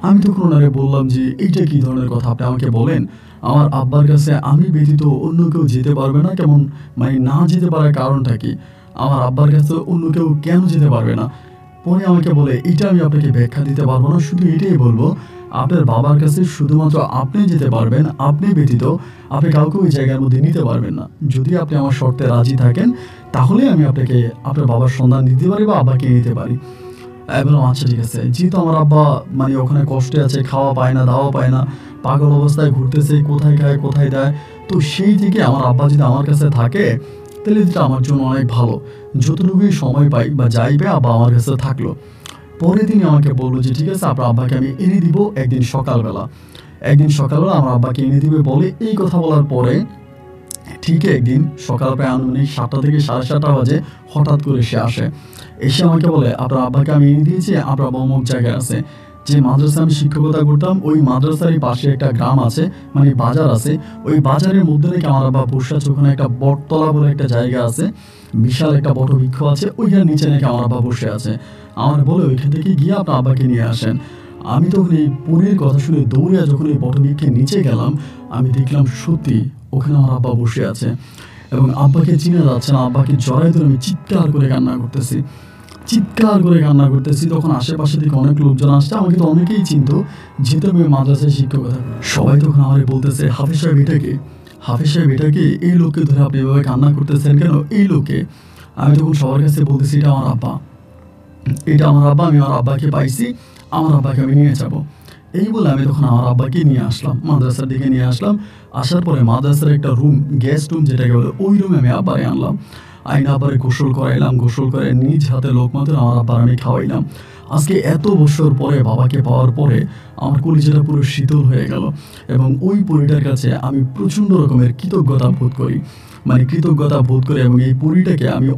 আমি তখন ওনারে বললাম যে এইটা কী ধরনের কথা আপনি আমাকে বলেন, আমার আব্বার কাছে আমি ব্যতীত অন্য কেউ যেতে পারবে না, কেমন না যেতে পারার কারণটা কি? আমার আব্বার কাছে অন্য কেউ কেন যেতে পারবে না? পরে আমাকে বলে এটা আমি আপনাকে ব্যাখ্যা দিতে পারবো না, শুধু এটাই বলবো আপনার বাবার কাছে শুধুমাত্র আপনি যেতে পারবেন, আপনি ব্যতীত আপনি কাউকে ওই জায়গার মধ্যে নিতে পারবেন না। যদি আপনি আমার শর্তে রাজি থাকেন তাহলে আমি আপনাকে আপনার বাবার সন্ধান দিতে পারি বা আব্বাকে নিতে পারি। বললাম আচ্ছা ঠিক আছে। যেহেতু আমার আব্বা ওখানে কষ্টে আছে, খাওয়া পায় না, দাওয়া পায় না, পাগল অবস্থায় ঘুরতেছে, কোথায় খায় কোথায় দেয়, তো সেই থেকে আমার আব্বা যদি আমার কাছে থাকে তাহলে এটা আমার জন্য অনেক ভালো। যতটুকুই সময় পাই বা যাই পাই আব্বা আমার কাছে থাকলো। পরের দিনই আমাকে বললো যে ঠিক আছে আপনার আব্বাকে আমি এনে দিব একদিন সকালবেলা। একদিন সকালবেলা আমার আব্বাকে এনে দিবে বলে এই কথা বলার পরে ঠিক একদিন সকাল প্রায় আনুমানিক 7টা থেকে 7:30 বাজে হঠাৎ করে সে আসে। এসে আমাকে বলে আপনার আব্বাকে আমি এনে দিয়েছি, আপনার আব্বা অমুক জায়গায় আছে। যে মাদ্রাসায় আমি শিক্ষকতা করতাম ওই মাদ্রাসারই পাশে একটা গ্রাম আছে, বাজার আছে, ওই বাজারের মধ্যে নাকি আমার আব্বা বসে আছে, ওখানে একটা বটতলা বলে একটা জায়গা আছে, বিশাল একটা বটবৃক্ষ আছে, ওইখানে নিচে নাকি আমার আব্বা বসে আছে। আমার বলে ওইখান থেকে গিয়ে আপনার আব্বাকে নিয়ে আসেন। আমি তখন এই পরীর কথা শুনে দৌড়ে যখন এই বটবৃক্ষের নিচে গেলাম, আমি দেখলাম সত্যি ওখানে আমার আব্বা বসে আছে এবং আব্বাকে চিনে যাচ্ছে না। আব্বাকে জড়াই ধরে আমি চিৎকার করে কান্না করতেছি, চিৎকার করে কান্না করতেছি। তখন আশেপাশে থেকে অনেক লোকজন আসছে, আমাকে তো অনেকেই চিনতো, যেহেতু আমি মাদ্রাসায় শিক্ষকতা করি। সবাই তখন আমাকে বলতেছে হাফেজ সাহেব এটাকে, হাফেজ সাহেব এটাকে, এই লোককে ধরে আপনি এভাবে কান্না করতেছেন কেন, এই লোকে? আমি তখন সবার কাছে বলতেছি এটা আমার আব্বা, এটা আমার আব্বা, আমি আমার আব্বাকে পাইছি, আমার আব্বাকে আমি নিয়ে যাবো। এই বলে আমি তখন আমার আব্বাকে নিয়ে আসলাম, মাদ্রাসার দিকে নিয়ে আসলাম। আসার পরে মাদ্রাসার একটা রুম, গেস্ট রুম যেটাকে বলে, ওই রুমে আমি আব্বারে আনলাম। আইনা আব্বারে গোসল করাইলাম, গোসল করে নিজ হাতে লোকমাত্র আমার আব্বার আমি খাওয়াইলাম। আজকে এত বছর পরে বাবাকে পাওয়ার পরে আমার কলিজাটা পুরো শীতল হয়ে গেল এবং ওই পরীটার কাছে আমি প্রচণ্ড রকমের কৃতজ্ঞতা বোধ করি, কৃতজ্ঞতা বোধ করি এবং এই পরীটাকে আমি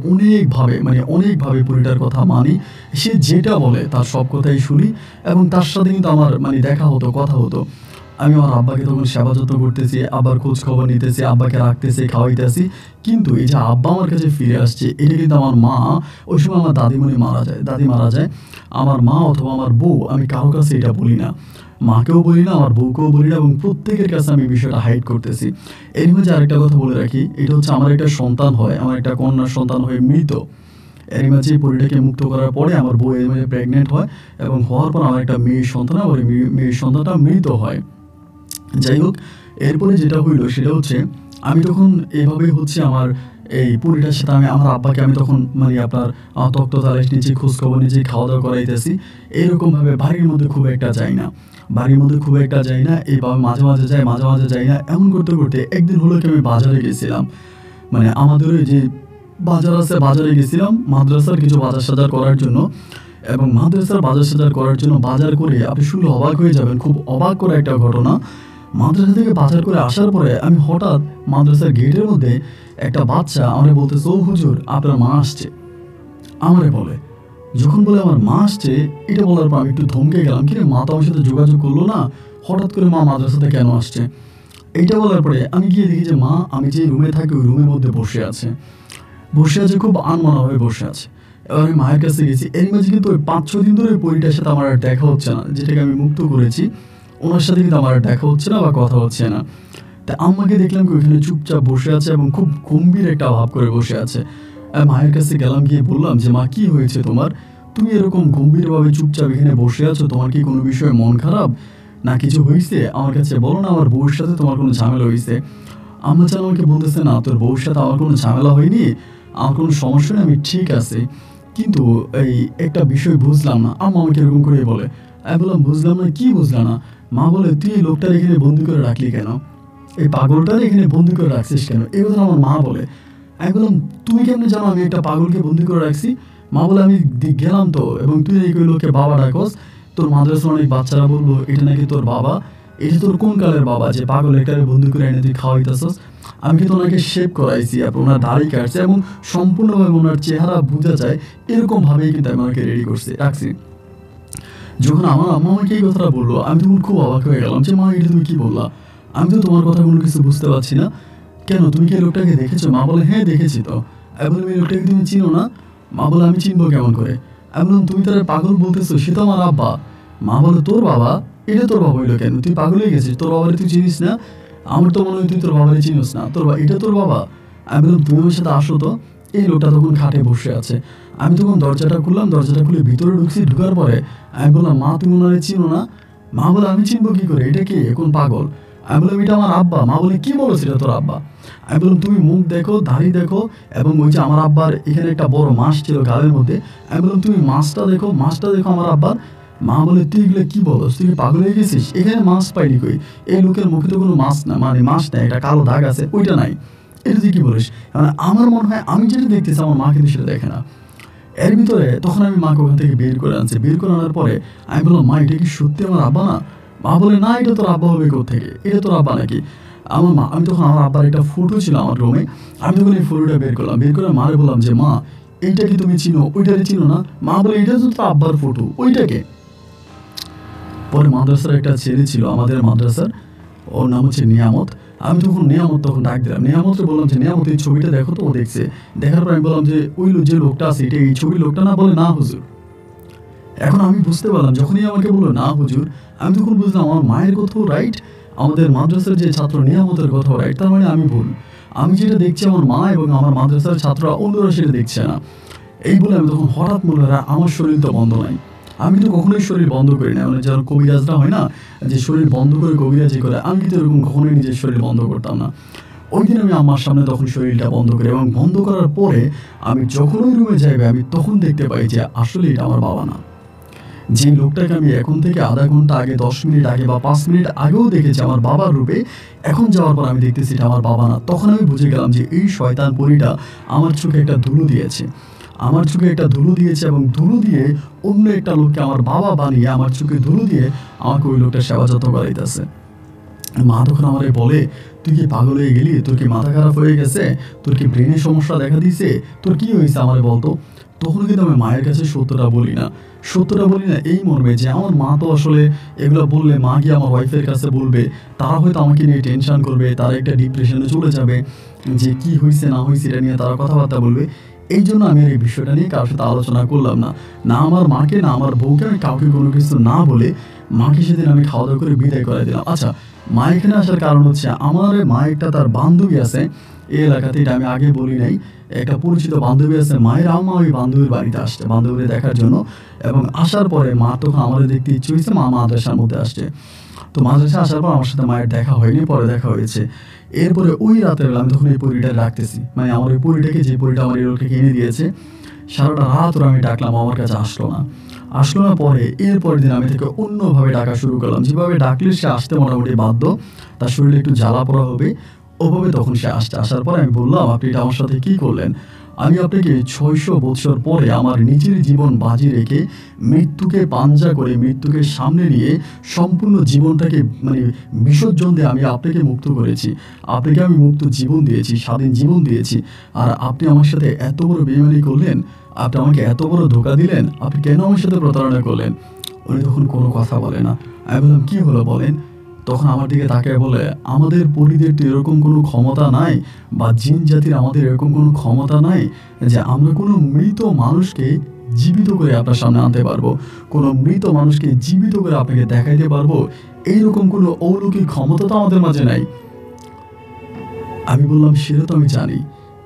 অনেকভাবে পরীটার কথা মানি। সে যেটা বলে তার সব কথাই শুনি এবং তার সাথে কিন্তু আমার দেখা হতো, কথা হতো। আমি আমার আব্বাকে তখন সেবা যত্ন করতেছি, আবার খোঁজ খবর নিতেছি, আব্বাকে রাখতেছি, খাওয়াইতেছি। কিন্তু এই যে আব্বা আমার কাছে ফিরে আসছে, এটা কিন্তু আমার মা, ওই সময় আমার দাদি মারা যায়, আমার মা অথবা আমার বউ, আমি কারো কাছে এটা বলি না, মাকেও বলি না, আমার বউকেও বলি না এবং প্রত্যেকের কাছে আমি বিষয়টা হাইড করতেছি। এর মাঝে আরেকটা কথা বলে রাখি, এটা হচ্ছে আমার একটা সন্তান হয়, আমার একটা কন্যা সন্তান হয়ে মৃত। এর মাঝে এই পরীটাকে মুক্ত করার পরে আমার বউ এর মাঝে প্রেগনেন্ট হয় এবং হওয়ার পর আমার একটা মেয়ের সন্তান, আমার মেয়ের সন্তানটা মৃত হয়। যাই হোক, এরপরে যেটা হইল সেটা হচ্ছে আমি তখন এভাবে হচ্ছে আমার এই পরীটার সাথে আমার আব্বাকে আমি তখন আপনার তত্ত্বাবধানের নিচে খোঁজখবর নিচে খাওয়া দাওয়া করাইতেছি। এইরকমভাবে বাড়ির মধ্যে খুব একটা যাই না, এইভাবে মাঝে মাঝে যাই না। এমন করতে করতে একদিন হলো কি আমি বাজারে গেছিলাম, আমাদের ওই যে বাজার আছে, বাজারে গেছিলাম মাদ্রাসার কিছু বাজার সাজার করার জন্য। এবং মাদ্রাসার বাজার সাজার করার জন্য বাজার করে আপনি শুনলে অবাক হয়ে যাবেন, খুব অবাক করা একটা ঘটনা। মাদ্রাসা থেকে বাজার করে আসার পরে আমি হঠাৎ মাদ্রাসার গেটের মধ্যে একটা বাচ্চা আমারে বলতেছে, ও হুজুর আপনার মা আসছে। আমারে বলে, যখন বলে আমার মা আসছে, এটা বলার পর আমি একটু থমকে গেলাম, কিরে মা তো আমার সাথে যোগাযোগ করলো না, হঠাৎ করে মা মাদ্রাসাতে কেন আসছে? এইটা বলার পরে আমি গিয়ে দেখি যে মা, আমি যে রুমে থাকি ওই রুমের মধ্যে বসে আছে, খুব আনমনাভাবে বসে আছে। এবার আমি মায়ের কাছে গেছি, এর মাঝে কিন্তু ওই 5-6 দিন ধরে ওই পরিটার সাথে আমার আর দেখা হচ্ছে না, যেটাকে আমি মুক্ত করেছি, ওনার সাথে কিন্তু আমার আর দেখা হচ্ছে না বা কথা হচ্ছে না। তা আম্মাকে দেখলাম কি ওইখানে চুপচাপ বসে আছে এবং খুব গম্ভীর একটা ভাব করে বসে আছে। মায়ের কাছে গেলাম, গিয়ে বললাম যে মা, কি হয়েছে তোমার? তুমি এরকম গম্ভীরভাবে চুপচাপ এখানে বসে আছো, তোমার কি কোনো বিষয়ে মন খারাপ না কিছু হয়েছে? আমার কাছে বলো না, আমার বউর সাথে তোমার কোনো ঝামেলা হয়েছে? আম্মা যেন আমাকে বলতেছে, না তোর বউর সাথে আমার কোনো ঝামেলা হয়নি, আমার কোনো সমস্যা নেই, আমি ঠিক আছে, কিন্তু এই একটা বিষয় বুঝলাম না। আম্মা আমাকে এরকম করে বলে। আমি বললাম, বুঝলাম না, কি বুঝলাম না? মা বলে, তুই এই লোকটার এখানে বন্দি করে রাখলি কেন? এই পাগলটার এখানে বন্দি করে রাখছিস কেন? এই কথা আমার মা বলে। আমি বললাম, তুমি কেমনে জানো আমি একটা পাগলকে বন্দি করে রাখছি? মা বলে, আমি গেলাম তো, এবং তুই এই লোককে বাবা ডাকস, তোর মাদ্রাসার অনেক বাচ্চারা বললো এটা নাকি তোর বাবা, এটা তোর কোন কালের বাবা যে পাগল একটারে বন্দি করে এনে তুই খাওয়াইতেছস? আমি কিন্তু ওনাকে শেভ করাইছি, ওনার দাড়ি কাটছে এবং সম্পূর্ণভাবে ওনার চেহারা বোঝা যায় এরকম ভাবেই কিন্তু আমি ওনাকে রেডি করছি রাখছি। যখন আমার আম্মা আমাকে এই কথাটা বললো, আমি তখন খুব অবাক হয়ে গেলাম যে মা, এটা তুমি কি বললা? আমি তো তোমার কথা কোনো কিছু বুঝতে পারছি না, কেন তুমি কি এই লোকটাকে দেখেছো? মা বলে, হ্যাঁ দেখেছি তো। আমি বললাম, এই লোকটাকে তুমি চিনো না? মা বলে, আমি চিনবো কেমন করে? আমি বললাম, তুমি তারা পাগল বলতেছো, সে তো আমার আব্বা। মা বলে, তোর বাবা? এটা তোর বাবা হইলো কেন? তুই পাগল হয়ে গেছিস, তোর বাবারে তুই চিনিস না? আমার তো মনে হয় তুই তোর বাবারে চিনিস না, এটা তোর বাবা? আমি বললাম, তুমি আমার সাথে আসো তো। এই লোকটা তখন খাটে বসে আছে। আমি তখন দরজাটা খুললাম, দরজাটা খুলে ভিতরে ঢুকছি। ঢুকার পরে আমি বললাম, মা তুমি ওনারে চিনো না? মা বলে, আমি চিনবো কি করে, এটা কি এখন পাগল? আমি বললাম, এটা আমার আব্বা। মা বলে, কি বলো সেটা তোর আব্বা? আমি বললাম, তুমি মুখ দেখো, দাড়ি দেখো, এবং ওই যে আমার আব্বার এখানে একটা বড় মাছ ছিল গালের মধ্যে। আমি বললাম, তুমি মাছটা দেখো আমার আব্বার। মা বলে, তুই এগুলো কি বলস, তুই পাগল হয়ে গেছিস? এখানে মাছ পাইনি কই? এই লোকের মুখে তো কোনো মাছ না, মানে মাছ নাই, একটা কালো দাগ আছে, ওইটা নাই। এটা তুই কি বলিস? মানে আমার মনে হয় আমি যেটা দেখতেছি আমার মা কিন্তু সেটা দেখে না। এর ভিতরে তখন আমি মাকে ওখান থেকে বের করে আনছি। বের করে আনার পরে আমি বললাম, মা এটা কি সত্যি আমার আব্বা না? মা বলে, না এটা তোর আব্বা হবে কোত্থেকে, এটা তোর আব্বা নাকি? আমার মা, আমি তখন আমার আব্বার একটা ফটো ছিল আমার রুমে, আমি তখন এই ফটোটা বের করলাম। বের করে মারে বললাম যে মা, এইটা কি তুমি চিনো? ওইটারে চিনো না? মা বলে, এটা তো তোর আব্বার ফটো, ওইটাকে? পরে মাদ্রাসার একটা ছেলে ছিল আমাদের মাদ্রাসার, ওর নাম হচ্ছে নিয়ামত। আমি তখন নিয়ামত তখন ডাক দিলাম, নিয়ামতকে বললাম যে নিয়ামত এই ছবিটা দেখো তো। ও দেখছে। দেখার পর আমি বললাম যে ওই যে লোকটা আছে, এটা এই ছবির লোকটা না? বলে, না হুজুর। এখন আমি বুঝতে পারলাম, যখনই আমাকে বললো না হুজুর, আমি তখন বুঝলাম আমার মায়ের কথাও রাইট, আমাদের মাদ্রাসার যে ছাত্র নিয়ামতের কথাও রাইট, তার মানে আমি ভুল। আমি যেটা দেখছি আমার মা এবং আমার মাদ্রাসার ছাত্ররা অন্যরা সেটা দেখছে না। এই বলে আমি তখন হঠাৎ মনে হয় আমার শরীর তো বন্ধ নাই। আমি তো কখনোই শরীর বন্ধ করি না, মানে যারা কবিরাজরা হয় না যে শরীর বন্ধ করে কবিরাজি করে, আমি কিন্তু এরকম কখনোই নিজের শরীর বন্ধ করতাম না। ওই দিন আমি আমার সামনে তখন শরীরটা বন্ধ করি, এবং বন্ধ করার পরে আমি যখন ওই রুমে যাইবে আমি তখন দেখতে পাই যে আসলে এটা আমার বাবা না। যে লোকটাকে আমি এখন থেকে আধা ঘন্টা আগে, 10 মিনিট আগে বা 5 মিনিট আগেও দেখেছি আমার বাবার রূপে, এখন যাওয়ার পর আমি দেখতেছি এটা আমার বাবা না। তখন আমি বুঝে গেলাম যে এই শয়তান পরীটা আমার চোখে একটা ধুলো দিয়েছে, এবং ধুলো দিয়ে অন্য একটা লোককে আমার বাবা বানিয়ে আমার চোখে ধুলো দিয়ে আমাকে ওই লোকটা সেবা যত্ন করাইতেছে। মা তখন আমারে বলে, তুই কি পাগল হয়ে গেলি? তোর কি মাথা খারাপ হয়ে গেছে? তোর কি ব্রেনের সমস্যা দেখা দিয়েছে? তোর কি হয়েছে আমারে বলতো? তখন কিন্তু আমি মায়ের কাছে সত্যটা বলি না এই মর্মে যে আমার মা তো আসলে এগুলো বললে মা গিয়ে আমার ওয়াইফের কাছে বলবে, তারা হয়তো আমাকে নিয়ে টেনশন করবে, তারা একটা ডিপ্রেশনে চলে যাবে, যে কি হয়েছে না হয়েছে এটা নিয়ে তারা কথাবার্তা বলবে। এই জন্য আমি এই বিষয়টা নিয়ে কারোর সাথে আলোচনা করলাম না, না আমার মাকে না আমার বউকে, আমি কাউকে কোনো কিছু না বলে মাকে সেদিন আমি খাওয়া দাওয়া করে বিদায় করে দিলাম। আচ্ছা, মা এখানে আসার কারণ হচ্ছে আমার মা একটা তার বান্ধবী আছে এই এলাকাতে, এটা আমি আগে বলি নাই, একটা পরিচিত বান্ধবী আছে, মায়ের আম্মা ওই বান্ধবীর বাড়িতে আসছে বান্ধবীদের দেখার জন্য, এবং আসার পরে মা তখন আমাদের দেখতে ইচ্ছে হয়েছে, মা মাদ্রাসার মধ্যে আসছে। তো মাদ্রাসা আসার পর আমার সাথে মায়ের দেখা হয়নি, পরে দেখা হয়েছে। এরপরে ওই রাতের বেলা আমি তখন এই পরিটা রাখতেছি, মানে আমার ওই পরিটাকে, যে পরিটা আমার এই লোককে কিনে দিয়েছে, সারাটা রাত ওরা আমি ডাকলাম, আমার কাছে আসলো না। পরে এরপরের দিন আমি থেকে অন্যভাবে ডাকা শুরু করলাম, যেভাবে ডাকলে সে আসতে মোটামুটি বাধ্য, তার শরীরে একটু জ্বালা পোড়া হবে, ওভাবে তখন সে আসছে। আসার পর আমি বললাম, আপনি এটা আমার সাথে কী করলেন? আমি আপনাকে ৬০০ বছর পরে আমার নিজের জীবন বাজি রেখে মৃত্যুকে পাঞ্জা করে মৃত্যুকে সামনে নিয়ে সম্পূর্ণ জীবনটাকে মানে বিসর্জন দিয়ে আমি আপনাকে মুক্ত করেছি। আপনাকে আমি মুক্ত জীবন দিয়েছি, স্বাধীন জীবন দিয়েছি। আর আপনি আমার সাথে এত বড় বেইমানি করলেন, আপনি আমাকে এত বড় ধোঁকা দিলেন, আপনি কেন আমার সাথে প্রতারণা করলেন? উনি তখন কোনো কথা বলে না। আমি বললাম, কী হলো বলেন? তখন আমার দিকে তাকায় বলে, আমাদের পরিদের তো এরকম কোনো ক্ষমতা নাই, বা জিন জাতির আমাদের এরকম কোনো ক্ষমতা নাই যে আমরা কোনো মৃত মানুষকে জীবিত করে আপনার সামনে আনতে পারবো, কোনো মৃত মানুষকে জীবিত করে আপনাকে দেখাইতে পারবো, এইরকম কোনো অলৌকিক ক্ষমতা তো আমাদের মাঝে নাই। আমি বললাম, সেটা তো আমি জানি,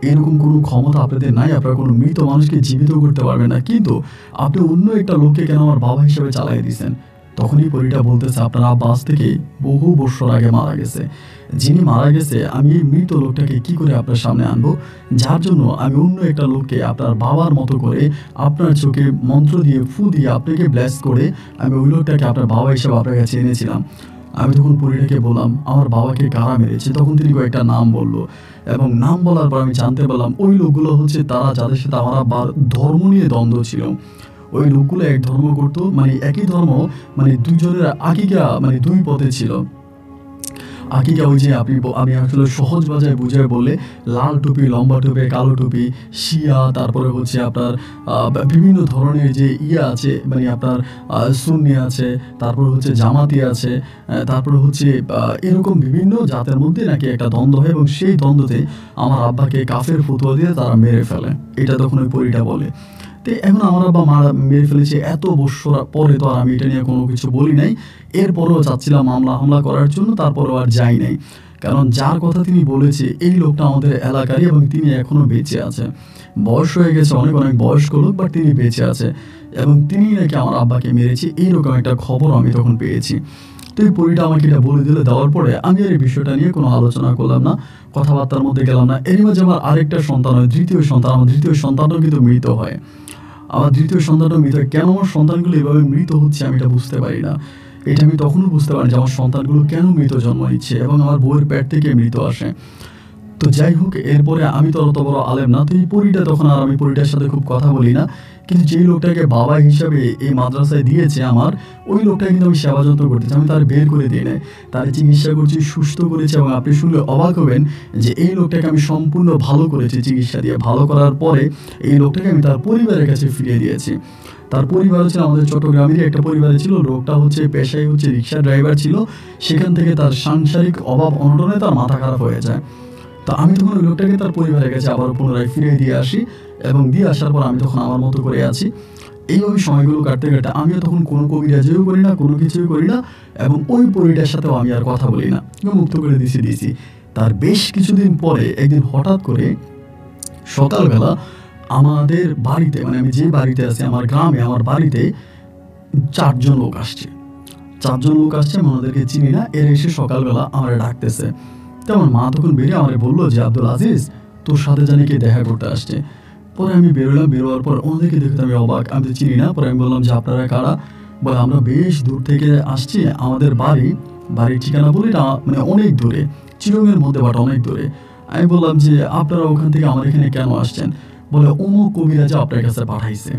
এরকম কোনো ক্ষমতা আপনাদের নাই, আপনারা কোনো মৃত মানুষকে জীবিত করতে পারবেন না, কিন্তু আপনি অন্য একটা লোককে কেন আমার বাবা হিসেবে চালাই দিয়েছেন? তখনই পরীটা বলতেছে, আপনার আব্বা আজ থেকে বহু বছর আগে মারা গেছে। যিনি মারা গেছে, আমি এই মৃত লোকটাকে কি করে আপনার সামনে আনবো, যার জন্য আমি অন্য একটা লোককে আপনার বাবার মতো করে আপনার চোখে মন্ত্র দিয়ে ফু দিয়ে আপনাকে ব্লেস করে আমি ওই লোকটাকে আপনার বাবা হিসেবে আপনার কাছে এনেছিলাম। আমি তখন পরীটাকে বললাম, আমার বাবাকে কারা মেরেছে? তখন তিনি কয়েকটা নাম বললো, এবং নাম বলার পর আমি জানতে পারলাম ওই লোকগুলো হচ্ছে তারা যাদের সাথে আমার আব্বার ধর্ম নিয়ে দ্বন্দ্ব ছিল। ওই লোকগুলো এক ধর্ম করতো, মানে একই ধর্ম, মানে দুইজনের আকিকা মানে দুই পথে ছিল। আকিকা ওই যে আমি আসলে সহজ ভাষায় বুঝায় বললে, লাল টুপি, লম্বা টুপি, কালো টুপি, শিয়া, তারপরে হচ্ছে আপনার বিভিন্ন ধরনের যে আছে, মানে আপনার সুন্নি আছে, তারপরে হচ্ছে জামাতি আছে, তারপরে হচ্ছে এরকম বিভিন্ন জাতের মধ্যে নাকি একটা দ্বন্দ্ব হয়, এবং সেই দ্বন্দ্বতে আমার আব্বাকে কাফের ফতোয়া দিয়ে তারা মেরে ফেলে। এটা তখন ওই পরীটা বলে। তো এখন আমার আব্বা মেরে ফেলেছে, এত বছর পরে তো আর আমি এটা নিয়ে কোনো কিছু বলি নাই। এরপরেও চাচ্ছিলাম হামলা করার জন্য, তারপরেও আর যাই নাই, কারণ যার কথা তিনি বলেছে এই লোকটা আমাদের এলাকারই, এবং তিনি এখনও বেঁচে আছে। বয়স হয়ে গেছে, অনেক অনেক বয়স্ক লোক, বাট তিনি বেঁচে আছে, এবং তিনি নাকি আমার আব্বাকে মেরেছে, এইরকম একটা খবর আমি তখন পেয়েছি। তো এই পরীটা আমাকে এটা বলে দিলে, দেওয়ার পরে আমি আর এই বিষয়টা নিয়ে কোনো আলোচনা করলাম না, কথাবার্তার মধ্যে গেলাম না। এর মাঝে আমার আরেকটা সন্তান হয়, তৃতীয় সন্তান। আমার তৃতীয় সন্তানও কিন্তু মৃত হয়। আমার দ্বিতীয় সন্তানটা মৃত হয়। কেন আমার সন্তানগুলো এভাবে মৃত হচ্ছে আমি এটা বুঝতে পারি না। এটা আমি তখনও বুঝতে পারি যে আমার সন্তানগুলো কেন মৃত জন্ম নিচ্ছে, এবং আমার বউয়ের পেট থেকে মৃত আসে। তো যাই হোক, এরপরে আমি তো অত বড় আলেম না, তো এই পরীটা তখন আর আমি পরীটার সাথে খুব কথা বলি না। কিন্তু যেই লোকটাকে বাবা হিসাবে এই মাদ্রাসায় দিয়েছে আমার, ওই লোকটাকে কিন্তু আমি সেবা যত্ন করতেছি। আমি তার বের করে দিই নাই, তার চিকিৎসা করছি, সুস্থ করেছি, এবং আপনি শুনলে অবাক হবেন যে এই লোকটাকে আমি সম্পূর্ণ ভালো করেছি চিকিৎসা দিয়ে। ভালো করার পরে এই লোকটাকে আমি তার পরিবারের কাছে ফিরিয়ে দিয়েছি। তার পরিবার হচ্ছে আমাদের চট্টগ্রামেরই একটা পরিবারে ছিল। লোকটা হচ্ছে পেশায় হচ্ছে রিক্সা ড্রাইভার ছিল। সেখান থেকে তার সাংসারিক অভাব অনটনে তার মাথা খারাপ হয়ে যায়। তো আমি তখন ওই লোকটাকে তার পরিবারের কাছে আবার পুনরায় ফিরিয়ে দিয়ে আসি, এবং দিয়ে আসার পর আমি তখন আমার মতো করে আছি। এইভাবে সময়গুলো কাটতে কাটতে আমিও তখন কোনো কবিরাজিও করি না, কোনো কিছুই করি না, এবং ওই পরীটার সাথেও আমি আর কথা বলি না, মুক্ত করে দিয়েছি। তার বেশ কিছুদিন পরে একদিন হঠাৎ করে সকালবেলা আমাদের বাড়িতে, মানে আমি যে বাড়িতে আছি আমার গ্রামে, আমার বাড়িতে 4 জন লোক আসছে। 4 জন লোক আসছে, আমি ওনাদেরকে চিনি না। এর এসে সকালবেলা আমার ডাকতেছে। তো আমার মা তখন বেরিয়ে আমার বললো যে, আব্দুল আজিজ, তোর সাথে জানি কে দেখা করতে আসছে। পরে আমি বেরোলাম। বেরোয়ার পর ওনাদেরকে দেখতে আমি অবাক, আমি তো চিনি না। পরে আমি বললাম যে, আপনারা কারা? বলে, আমরা বেশ দূর থেকে আসছি, আমাদের বাড়ির ঠিকানা বলি না, মানে অনেক দূরে, চিরঙের মধ্যে, বাট অনেক দূরে। আমি বললাম যে, আপনারা ওখান থেকে আমার এখানে কেন আসছেন? বলে, অমুক কবিরাজ আপনার কাছে পাঠাইছে।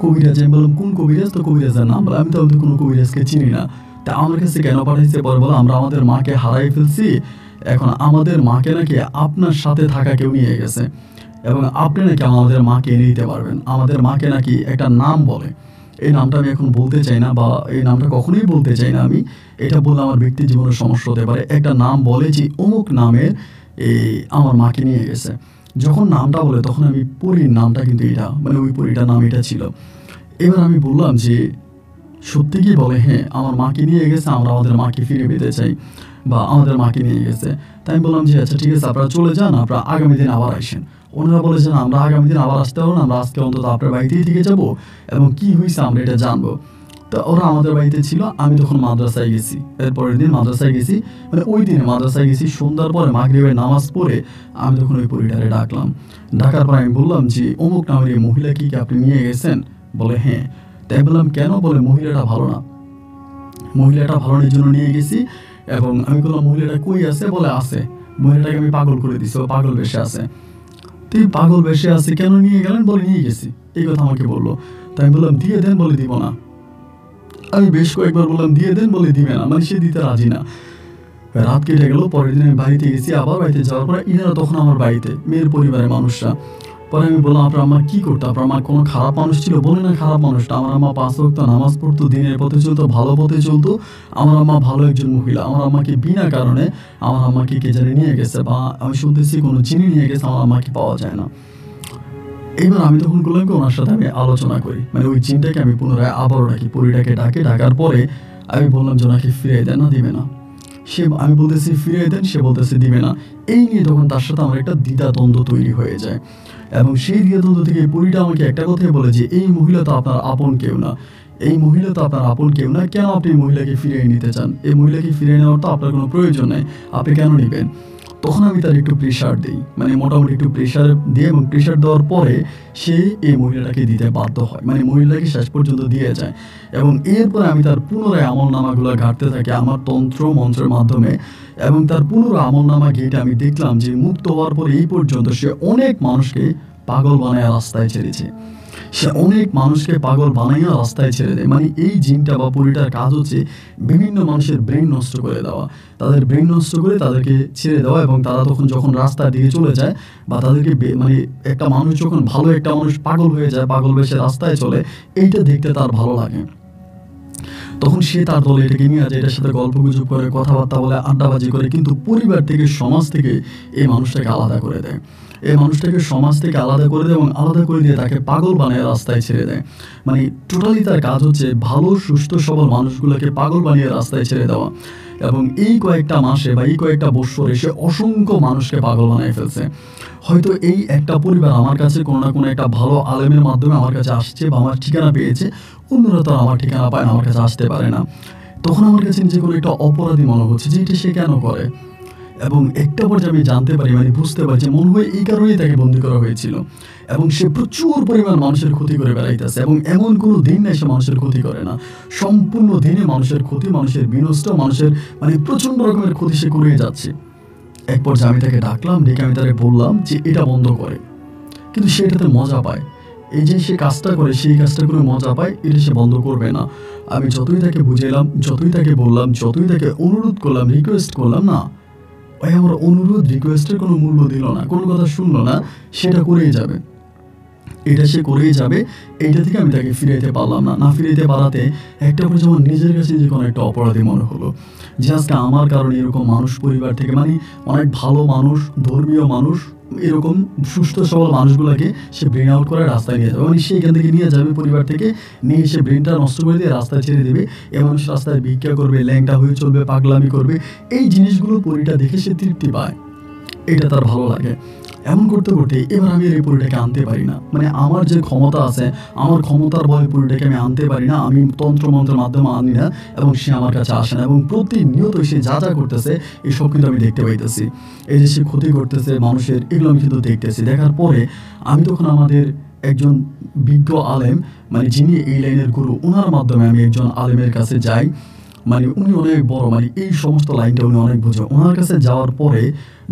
কবিরাজ? আমি বললাম, কোন কবিরাজ? তো কবিরাজের নাম বলে। আমি তো কোনো কবিরাজকে চিনি না। তা আমার কাছে কেন পাঠাইছে? পরে বলো, আমরা আমাদের মাকে হারাই ফেলছি, এখন আমাদের মাকে নাকি আপনার সাথে থাকা কেউ নিয়ে গেছে, এবং আপনি নাকি আমাদের মাকে এনে দিতে পারবেন। আমাদের মাকে নাকি একটা নাম বলে, এই নামটা আমি এখন বলতে চাই না, বা এই নামটা কখনোই বলতে চাই না আমি। এটা বললে আমার ব্যক্তি জীবনের সমস্যা হতে পারে। একটা নাম বলে যে অমুক নামের আমার মাকে নিয়ে গেছে। যখন নামটা বলে তখন আমি পরীর নামটা কিন্তু এটা, মানে ওই পরীটার নাম এটা ছিল। এবার আমি বললাম যে, সত্যি কি? বলে, হ্যাঁ, আমার মাকে নিয়ে গেছে, আমরা আমাদের মাকে ফিরে পেতে চাই, বা আমাদের মাকে নিয়ে গেছে। তাই আমি বললাম যে, আচ্ছা ঠিক আছে, আপনারা চলে যান, আপনারা আগামী দিন আবার আসেন। ওনারা বলেছেন, আমরা আগামী দিন আবার আসতে পারবো না, আমরা আজকে অন্তত আপনার বাড়িতেই থেকে যাবো, এবং কি হয়েছে আমরা এটা জানবো। তো ওরা আমাদের বাড়িতে ছিল। আমি তখন মাদ্রাসায় গেছি, এরপরের দিন মাদ্রাসায় গেছি, মানে ওই দিনে মাদ্রাসায় গেছি। সন্ধ্যার পরে মাগরিবের নামাজ পড়ে আমি তখন ওই পরীটারে ডাকলাম। ডাকার পর আমি বললাম যে, অমুক নামের এই মহিলা কি আপনি নিয়ে গেছেন? বলে, হ্যাঁ। তাই বললাম, কেন? বলে, মহিলাটা ভালো না, মহিলাটা ভালো না, এই জন্য নিয়ে গেছি। এবং আমি বললাম, মহিলাটা কই আছে? বলে, আছে। মহিলাটাকে আমি পাগল করে দিছি, ও পাগল বেশে আছে। তুই পাগল বেশে আছে, কেন নিয়ে গেলেন? বলে নিয়ে গেছি, এই কথা আমাকে বললো। তাই আমি বললাম দিয়ে দেন, বলে দিব না। আমি বেশ কয়েকবার বললাম দিয়ে দেন, বলে দিবে না, মানে সে দিতে রাজি না। রাত কেটে গেল, পরের দিন আমি বাড়িতে গেছি। আবার বাড়িতে যাওয়ার পরে ইনারা তখন আমার বাড়িতে, মেয়ের পরিবারের মানুষরা। পরে আমি বললাম আপনার আম্মা কি করতো, আপনার মা কোনো খারাপ মানুষ ছিল? বলে না, খারাপ মানুষটা আমার আম্মা 5 ওয়াক্ত নামাজ পড়তো, দিনের পথে চলতো, ভালো পথে চলতো। আমার আম্মা ভালো একজন মহিলা। আমার আম্মাকে বিনা কারণে আমার আম্মাকে কে জানে নিয়ে গেছে, বা আমি শুনতেছি কোনো চিনি নিয়ে গেছে, আমার আম্মাকে পাওয়া যায় না। এবার আমি তখন করলাম কি, ওনার সাথে আমি আলোচনা করি, মানে ওই জিনটাকে আমি পুনরায় আবারও ডাকি, পরিটাকে ডাকার পরে আমি বললাম যে ওনাকে ফিরিয়ে দেন, না দিবে না। আমি বলতেছি ফিরিয়ে দেন, সে বলতেছে দিবে না। এই নিয়ে তখন তার সাথে আমার একটা দ্বিধাদ্বন্দ্ব তৈরি হয়ে যায়, এবং সেই দ্বিধাদ্বন্দ্ব থেকে পরিটা আমাকে একটা কথাই বলে যে এই মহিলা তো আপনার আপন কেউ না, এই মহিলা তো আপনার আপন কেউ না, কেন আপনি এই মহিলাকে ফিরিয়ে নিতে চান? এই মহিলাকে ফিরিয়ে নেওয়ার তো আপনার কোনো প্রয়োজন নেই, আপনি কেন নেবেন? তখন আমি তার একটু প্রেশার দিই, মানে মোটামুটি একটু প্রেশার দিই, এবং প্রেশার দেওয়ার পরে সে এই মহিলাটাকে দিতে বাধ্য হয়, মানে মহিলাকে শেষ পর্যন্ত দিয়ে যায়। এবং এরপরে আমি তার পুনরায় আমলনামাগুলো ঘাঁটতে থাকি আমার তন্ত্র মন্ত্রের মাধ্যমে, এবং তার পুনরায় আমলনামা ঘেঁটে আমি দেখলাম যে মুক্ত হওয়ার পরে এই পর্যন্ত সে অনেক মানুষকে পাগল বানায় রাস্তায় ছেড়েছে। সে অনেক মানুষকে পাগল বানাইয়া রাস্তায় ছেড়ে দেয়। মানে এই জিনটা বা পরিটার কাজ হচ্ছে বিভিন্ন মানুষের ব্রেন নষ্ট করে দেওয়া, তাদের ব্রেন নষ্ট করে তাদেরকে ছেড়ে দেওয়া, এবং তারা তখন যখন রাস্তার দিকে চলে যায়, বা তাদেরকে মানে একটা মানুষ যখন ভালো একটা মানুষ পাগল হয়ে যায়, পাগল বেশে রাস্তায় চলে, এইটা দেখতে তার ভালো লাগে। তখন সে তার দলে এটাকে নিয়ে যায়, এটার সাথে গল্প গুজব করে, কথাবার্তা বলে, আড্ডাবাজি করে, কিন্তু পরিবার থেকে সমাজ থেকে এই মানুষটাকে আলাদা করে দেয়। এই মানুষটাকে সমাজ থেকে আলাদা করে দেয়, এবং আলাদা করে দিয়ে তাকে পাগল বানিয়ে রাস্তায় ছেড়ে দেয়। মানে টোটালি তার কাজ হচ্ছে ভালো সুস্থ সবল মানুষগুলোকে পাগল বানিয়ে রাস্তায় ছেড়ে দেওয়া। এবং এই কয়েকটা মাসে বা এই কয়েকটা বৎসরে সে অসংখ্য মানুষকে পাগল বানিয়ে ফেলছে। হয়তো এই একটা পরিবার আমার কাছে কোনো না কোনো একটা ভালো আলেমের মাধ্যমে আমার কাছে আসছে, বা আমার ঠিকানা পেয়েছে, অন্যরা তো আমার ঠিকানা পায় না, আমার কাছে আসতে পারে না। তখন আমার কাছে নিজে কোনো একটা অপরাধী মনে হচ্ছে যে এটা সে কেন করে। এবং একটা পর্যায়ে আমি জানতে পারি, মানে বুঝতে পারি যে মনে হয় এই কারণেই তাকে বন্দী করা হয়েছিল, এবং সে প্রচুর পরিমাণ মানুষের ক্ষতি করে বেড়াইতেছে, এবং এমন কোনো দিন নেই সে মানুষের ক্ষতি করে না। সম্পূর্ণ দিনে মানুষের ক্ষতি, মানুষের বিনষ্ট, মানুষের মানে প্রচণ্ড রকমের ক্ষতি সে করে যাচ্ছে। এক পর্যায়ে আমি তাকে ডাকলাম, ডেকে আমি তাকে বললাম যে এটা বন্ধ করে, কিন্তু সে এটাতে মজা পায়। এই যে সে কাজটা করে, সেই কাজটা করে মজা পায়, এটা সে বন্ধ করবে না। আমি যতই তাকে বুঝাইলাম, যতই তাকে বললাম, যতই তাকে অনুরোধ করলাম, রিকোয়েস্ট করলাম, না, ভাই আমার অনুরোধ রিকোয়েস্টের কোনো মূল্য দিল না, কোনো কথা শুনলো না, সেটা করেই যাবে, এটা সে করেই যাবে। এইটা থেকে আমি তাকে ফিরাইতে পারলাম না। না ফিরাইতে পারাতে একটা পরে যেমন নিজের কাছে যে কোনো একটা অপরাধী মনে হলো, যে আজকে আমার কারণে এরকম মানুষ পরিবার থেকে, মানে অনেক ভালো মানুষ, ধর্মীয় মানুষ, এরকম সুস্থ সবল মানুষগুলোকে সে ব্রেন আউট করে রাস্তায় নিয়ে যাবে, মানে সে এখান থেকে নিয়ে যাবে, পরিবার থেকে নিয়ে সে ব্রেনটা নষ্ট করে দিয়ে রাস্তায় ছেড়ে দেবে। এ মানুষ রাস্তায় ভিক্ষা করবে, ল্যাংটা হয়ে চলবে, পাগলামি করবে। এই জিনিসগুলো পরিটা দেখে সে তৃপ্তি পায়, এটা তার ভালো লাগে। এমন করতে করতে এবার আমি এই পরিটাকে আনতে পারি না, মানে আমার যে ক্ষমতা আছে, আমার ক্ষমতার বলে পরিটাকে আমি আনতে পারি না, আমি তন্ত্রমন্ত্রের মাধ্যমে আনি না, এবং সে আমার কাছে আসে না। এবং প্রতিনিয়ত সে যা যা করতেছে এসব কিন্তু আমি দেখতে পাইতেছি। এই যে সে ক্ষতি করতেছে মানুষের, এগুলো আমি কিন্তু দেখতেছি। দেখার পরে আমি তখন আমাদের একজন বিজ্ঞ আলেম, মানে যিনি এই লাইনের গুরু, ওনার মাধ্যমে আমি একজন আলেমের কাছে যাই। মানে উনি অনেক বড়, মানে এই সমস্ত লাইনটা উনি অনেক বোঝে। ওনার কাছে যাওয়ার পরে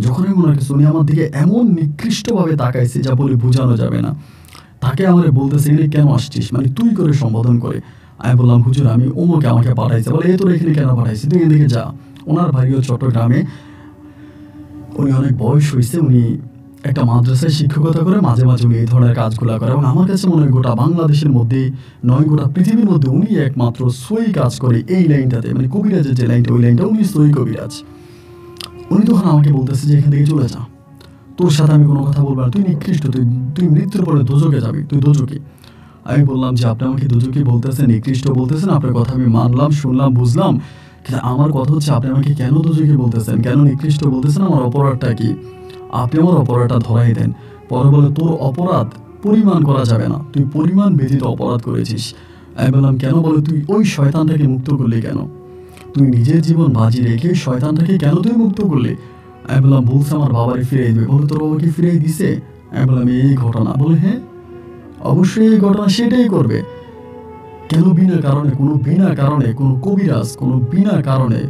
যখন আমি ওনার কাছে, উনি আমার দিকে এমন নিকৃষ্টভাবে তাকাইছে যা বলে বোঝানো যাবে না। তাকে আমার বলতেছে এখানে কেন আসছিস, মানে তুই করে সম্বোধন করে। আমি বললাম হুজুর আমি অমুকে আমাকে পাঠাইছে। বলে এই তোর এখানে কেন পাঠাইছি, তুই এদিকে যা। ওনার বাড়িও চট্টগ্রামে, উনি অনেক বয়স হয়েছে, উনি একটা মাদ্রাসায় শিক্ষকতা করে, মাঝে মাঝে উনি এই ধরনের কাজগুলো করে। এবং আমার কাছে মনে হয় গোটা বাংলাদেশের মধ্যে নয়, গোটা পৃথিবীর মধ্যে উনি একমাত্র সই কাজ করে এই লাইনটাতে, মানে কবিরাজের যে লাইনটা, ওই লাইনটা উনি সই কবিরাজ। উনি তখন আমাকে বলতেছে যে এখান থেকে চলে যা, তোর সাথে আমি কোনো কথা বলবো না, তুই নিকৃষ্ট, তুই মৃত্যুর পরে দোজকে যাবি, তুই দোজকে। আমি বললাম যে আপনি আমাকে দোজকে বলতেছেন, নিকৃষ্ট বলতেছেন, আপনার কথা আমি মানলাম, শুনলাম, বুঝলাম, কিন্তু আমার কথা হচ্ছে আপনি আমাকে কেন দোজকে বলতেছেন, কেন নিকৃষ্ট বলতেছেন, আমার অপরাধটা কি? আপনি আমার অপরাধটা ধরাই দেন। পরে বলে তোর অপরাধ পরিমাণ করা যাবে না, তুই পরিমাণ ব্যতীত অপরাধ করেছিস। আমি বললাম কেন? বলে তুই ওই শয়তানটাকে মুক্ত করলি কেন? তুই নিজের জীবন বাজি রেখে শয়তানটাকে কেন তুই মুক্ত করলি? আমি বললাম বলছে আমার বাবারে ফিরিয়ে দিবে। বলে তোর বাবাকে ফিরিয়ে দিছে? আমি বললাম এই ঘটনা। বলে হ্যাঁ অবশ্যই এই ঘটনা সেটাই করবে। কেন বিনা কারণে, কোনো বিনা কারণে কোনো কবিরাজ কোনো বিনা কারণে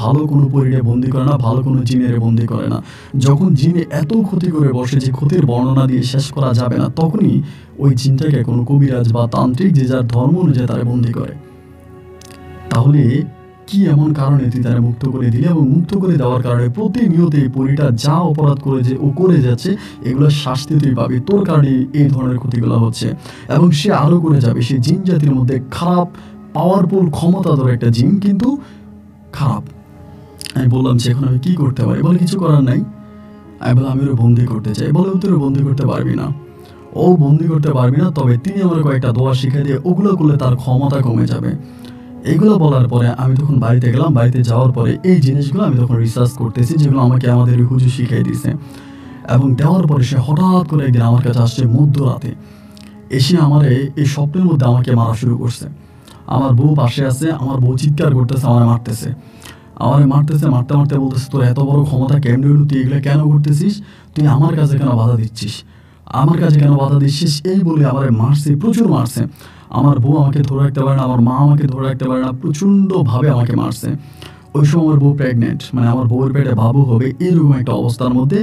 ভালো কোনো পরীরে বন্দি করে না, ভালো কোনো জিনের বন্দি করে না। যখন জিনে এত ক্ষতি করে বসে যে ক্ষতির বর্ণনা দিয়ে শেষ করা যাবে না, তখনই ওই জিনটাকে কোনো কবিরাজ বা তান্ত্রিক যে যার ধর্ম অনুযায়ী তারা বন্দি করে। তাহলে কি এমন কারণে তুই তারা মুক্ত করে দিলি, এবং মুক্ত করে দেওয়ার কারণে প্রতিনিয়ত এই পরীটা যা অপরাধ করে যে ও করে যাচ্ছে এগুলোর শাস্তি তুই পাবি, তোর কারণে এই ধরনের ক্ষতিগুলো হচ্ছে। এবং সে আরও করে যাবে, সে জিন জাতির মধ্যে খারাপ পাওয়ারফুল ক্ষমতাধর একটা জিন, কিন্তু খারাপ। আমি বললাম যে এখন আমি কী করতে পারি? বলে কিছু করার নাই। আমি বলে আমি ওরা বন্দি করতে চাই। বলে তুই বন্দি করতে পারবি না, ও বন্দি করতে পারবি না, তবে তিনি আমার কয়েকটা দোয়া শিখিয়ে দিয়ে ওগুলো করলে তার ক্ষমতা কমে যাবে। এইগুলো বলার পরে আমি তখন বাড়িতে গেলাম। বাড়িতে যাওয়ার পরে এই জিনিসগুলো আমি তখন রিসার্চ করতেছি, যেগুলো আমাকে আমাদের হুজুর শিখিয়ে দিয়েছে। এবং দেওয়ার পরে সে হঠাৎ করে একদিন আমার কাছে আসছে মধ্যরাতে, এসে আমারে এই স্বপ্নের মধ্যে আমাকে মারা শুরু করছে। আমার বউ পাশে আছে, আমার বউ চিৎকার করতেছে, আমারে মারতেছে। মারতে মারতে বলতেছে, তোর এত বড় ক্ষমতা কেমনে হলো? তুই এগুলো কেন করতেছিস? তুই আমার কাছে কেন বাধা দিচ্ছিস? আমার কাছে কেন বাধা দিচ্ছিস? এই বলে আমারে মারছে, প্রচুর মারছে। আমার বউ আমাকে ধরে রাখতে পারে না, আমার মা আমাকে ধরে রাখতে পারে না, প্রচণ্ডভাবে আমাকে মারছে। ওই সময় আমার বউ প্রেগনেন্ট, মানে আমার বউয়ের পেটে বাবু হবে, এরকম একটা অবস্থার মধ্যে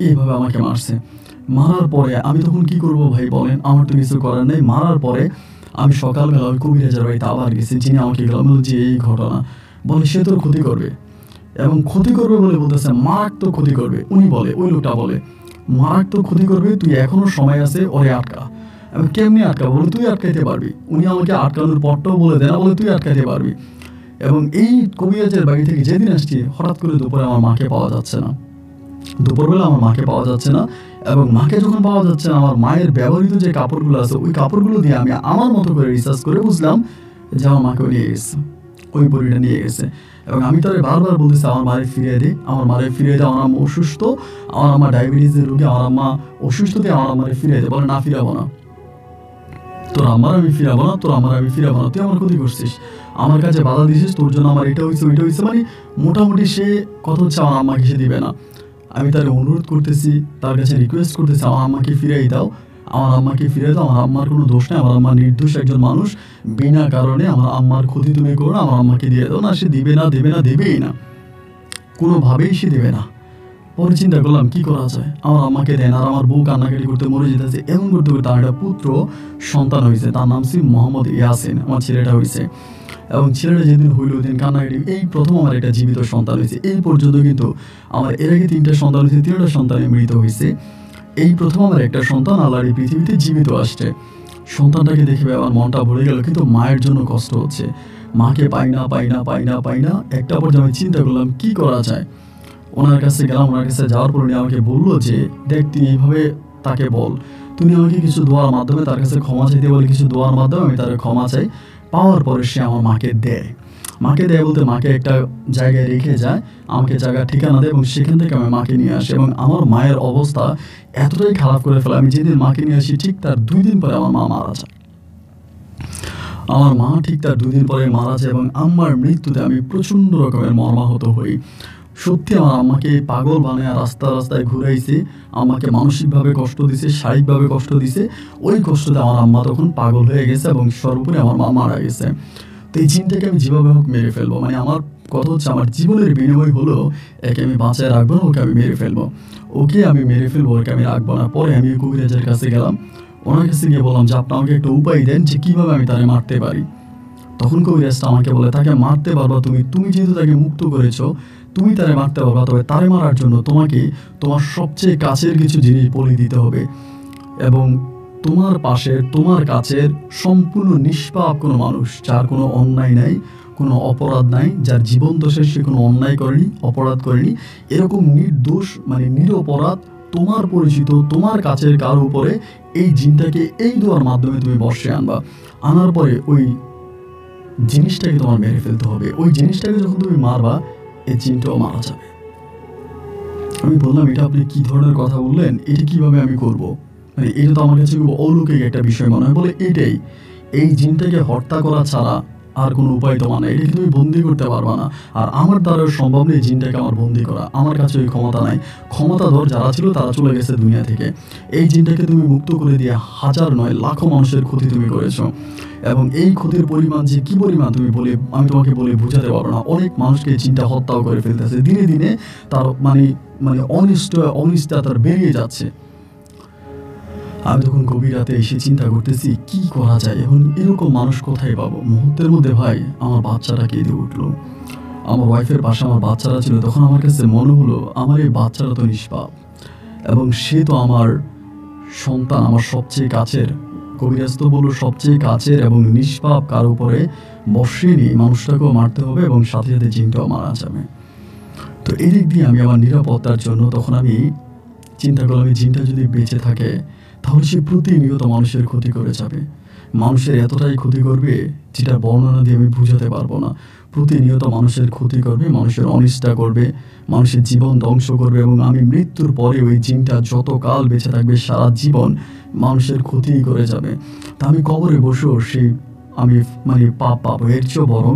এইভাবে আমাকে মারছে। মারার পরে আমি তখন কি করব ভাই বলেন? আমার তো কিছু করার নেই। মারার পরে আমি সকালবেলা ওই কবিরাজের বাড়িতে আবার গেছি, যিনি আমাকে গেলাম যে এই ঘটনা। বলে সে তোর ক্ষতি করবে, এবং ক্ষতি করবে বলে বলতেছে মারাত্মক ক্ষতি করবে। উনি বলে, ওই লোকটা বলে মারাত্মক ক্ষতি করবে, তুই এখনো সময় আছে, ওরে আটকা। আমি কেমনি আটকা? বলে তুই আটকাইতে পারবি। উনি আমাকে আটকানোর পরটাও বলে দেন, বলে তুই আটকাইতে পারবি। এবং এই কবিরাজের বাড়ি থেকে যেদিন আসছি, হঠাৎ করে দুপুরে আমার মাকে পাওয়া যাচ্ছে না। দুপুরবেলা আমার মাকে পাওয়া যাচ্ছে না, এবং মাকে যখন পাওয়া যাচ্ছে না, আমার মায়ের ব্যবহৃত যে কাপড়গুলো আছে ওই কাপড়গুলো দিয়ে আমি আমার মতো করে রিসার্চ করে বুঝলাম যে আমার মাকেও নিয়ে গেছে, ওই বড়িটা নিয়ে গেছে। এবং আমি তাদের বারবার বলতেছি আমার মারে ফিরিয়ে দে, আমার মারে ফিরিয়ে দে, আমার আম্মা অসুস্থ, আমার আম্মা ডায়াবেটিসের রোগী, আমার আম্মা অসুস্থ, দিয়ে আমার আম্মারে ফিরিয়ে দে। বলে না, ফিরাবো না, তোর আমার আমি ফিরাবো না, তোর আমার আমি ফিরাবো না, তুই আমার ক্ষতি করছিস, আমার কাছে বাধা দিছিস, তোর জন্য আমার এটা হয়েছে ওইটা হয়েছে। মানে মোটামুটি সে কথা হচ্ছে আমার আম্মাকে সে দিবে না। আমি তার অনুরোধ করতেছি, তার কাছে রিকোয়েস্ট করতেছি, আমার আম্মাকে ফিরিয়ে দাও, আমার আম্মাকে ফিরিয়ে দাও, আমার আম্মার কোনো দোষ নেই, আমার আম্মা নির্দোষ একজন মানুষ, বিনা কারণে আমার আম্মার ক্ষতি তুমি করো না, আমার আম্মাকে দিয়ে দাও। না, সে দিবে না, দেবে না, দেবেই না, কোনোভাবেই সে দেবে না। পরে চিন্তা করলাম কি করা যায়, আমার আম্মাকে দেন। আর আমার বউ কান্নাকাটি করতে মরে যেতেছে। এমন করতে করতে তার একটা পুত্র সন্তান হয়েছে, তার নাম ছিল মোহাম্মদ ইয়াসিন, আমার ছেলেটা হয়েছে। এবং ছেলেটা যেদিন হইল ওই দিন কান্নাকাটি, এই প্রথম আমার একটা জীবিত সন্তান হয়েছে। এই পর্যন্ত কিন্তু আমার এর আগে 3টা সন্তান হয়েছে, 3টা সন্তানে মৃত হয়েছে। এই প্রথম আমার একটা সন্তান আল্লাহর এই পৃথিবীতে জীবিত আসছে। সন্তানটাকে দেখে আমার মনটা ভরে গেল, কিন্তু মায়ের জন্য কষ্ট হচ্ছে, মাকে পাই না পাই না পাই না পাই না। একটা পর্যায়ে আমি চিন্তা করলাম কি করা যায়। ওনার কাছে গেলাম, ওনার কাছে যাওয়ার পর উনি আমাকে বললো যে দেখ, তুই এইভাবে তাকে বল, তুমি আমাকে কিছু দোয়ার মাধ্যমে তার কাছে ক্ষমা চাইতে বলে, কিছু দোয়ার মাধ্যমে আমি তার ক্ষমা চাই। পাওয়ার পরে সে আমার মাকে দেয়। মাকে দেয় বলতে মাকে একটা জায়গায় রেখে যায়, আমাকে জায়গার ঠিকানা দেয়, এবং সেখান থেকে আমি মাকে নিয়ে আসি। এবং আমার মায়ের অবস্থা এতটাই খারাপ করে ফেলে, আমি যেদিন মাকে নিয়ে আসি ঠিক তার 2 দিন পরে আমার মা মারা যায়। আমার মা ঠিক তার 2 দিন পরে মারা যায়, এবং আম্মার মৃত্যুতে আমি প্রচণ্ড রকমের মর্মাহত হই। সত্যি আমার আম্মাকে পাগল বানায় রাস্তায় রাস্তায় ঘুরাইছে, আমাকে মানসিকভাবে কষ্ট দিছে, শারীরিকভাবে কষ্ট দিছে। ওই কষ্টতে আমার আম্মা তখন পাগল হয়ে গেছে, এবং সর্বোপরি আমার মা মারা গেছে। তো এই জিনটাকে আমি যেভাবে হোক মেরে ফেলবো। মানে আমার কথা হচ্ছে আমার জীবনের বিনিময় হলো একে আমি বাঁচায় রাখবো না, ওকে আমি মেরে ফেলবো, ওকে আমি মেরে ফেলবো, ওকে আমি রাখবো না। পরে আমি কবিরাজের কাছে গেলাম, ওনার কাছে গিয়ে বললাম যে আপনি আমাকে একটা উপায় দেন যে কীভাবে আমি তাকে মারতে পারি। তখন কবিরাজটা আমাকে বলে, তাকে মারতে পারবা তুমি, তুমি যেহেতু তাকে মুক্ত করেছো, তুমি তারে মারতে পারবা, তবে তারে মারার জন্য তোমাকে তোমার সবচেয়ে কাছের কিছু জিনিস বলি দিতে হবে, এবং তোমার পাশে তোমার কাছের সম্পূর্ণ নিষ্পাপ কোনো মানুষ, যার কোনো অন্যায় নাই, কোনো অপরাধ নাই, যার জীবন দোষে সে কোনো অন্যায় করেনি, অপরাধ করেনি, এরকম নির্দোষ মানে নিরপরাধ তোমার পরিচিত তোমার কাছের কারো উপরে এই জিনটাকে এই দোয়ার মাধ্যমে তুমি বর্ষে আনবা। আনার পরে ওই জিনিসটাকে তোমার মেরে ফেলতে হবে। ওই জিনিসটাকে যখন তুমি মারবা, এই জিনটাও মারা যাবে। আমি বললাম, এটা আপনি কি ধরনের কথা বললেন, এটা কিভাবে আমি করব? মানে এটা তো আমার কাছে খুব অলৌকিক একটা বিষয় মনে হয়। বলে এটাই, এই জিনটাকে হত্যা করা ছাড়া আর কোনো উপায় তোমার নেই, এটাকে তুমি বন্দি করতে পারবা না। আর আমার দ্বারা সম্ভব নেই জিনটাকে আমার বন্দি করা, আমার কাছে ওই ক্ষমতা নাই। ক্ষমতাধর যারা ছিল তারা চলে গেছে দুনিয়া থেকে। এই জিনটাকে তুমি মুক্ত করে দিয়ে হাজার নয় লাখো মানুষের ক্ষতি তুমি করেছো। এবং এই ক্ষতির পরিমাণ যে কি পরিমাণ আমি তোমাকে বলে বোঝাতে পারবো না। অনেক মানুষকে জিনটা হত্যাও করে ফেলতেছে, দিনে দিনে তার মানে অনিষ্টতা তার বেরিয়ে যাচ্ছে। আমি তখন গভীর রাতে এসে চিন্তা করতেছি কি করা যায়, এখন এরকম মানুষ কোথায় পাবো। মুহূর্তের মধ্যে ভাই আমার বাচ্চাটা কেঁদে উঠলো। আমার ওয়াইফের পাশে আমার বাচ্চারা ছিল। তখন আমার কাছে মনে হলো আমার এই বাচ্চারা তো নিষ্পাপ এবং সে তো আমার সন্তান, আমার সবচেয়ে কাছের। কবিরাজ তো বলল সবচেয়ে কাছের এবং নিষ্পাপ কারো উপরে বসেনি, মানুষটাকেও মারতে হবে এবং সাথে সাথে জিনটাও মারা যাবে। তো এদিক দিয়ে আমি আমার নিরাপত্তার জন্য তখন আমি চিন্তা করলাম এই জিনটা যদি বেঁচে থাকে তাহলে সে প্রতিনিয়ত মানুষের ক্ষতি করে যাবে। মানুষের এতটাই ক্ষতি করবে যেটা বর্ণনা দিয়ে আমি বুঝাতে পারবো না। প্রতিনিয়ত মানুষের ক্ষতি করবে, মানুষের অনিষ্টা করবে, মানুষের জীবন ধ্বংস করবে এবং আমি মৃত্যুর পরে ওই জিনটা যত কাল বেঁচে থাকবে সারা জীবন মানুষের ক্ষতিই করে যাবে। তা আমি কবরে বসেও আমি পাপ পাবো। এর চেয়েও বরং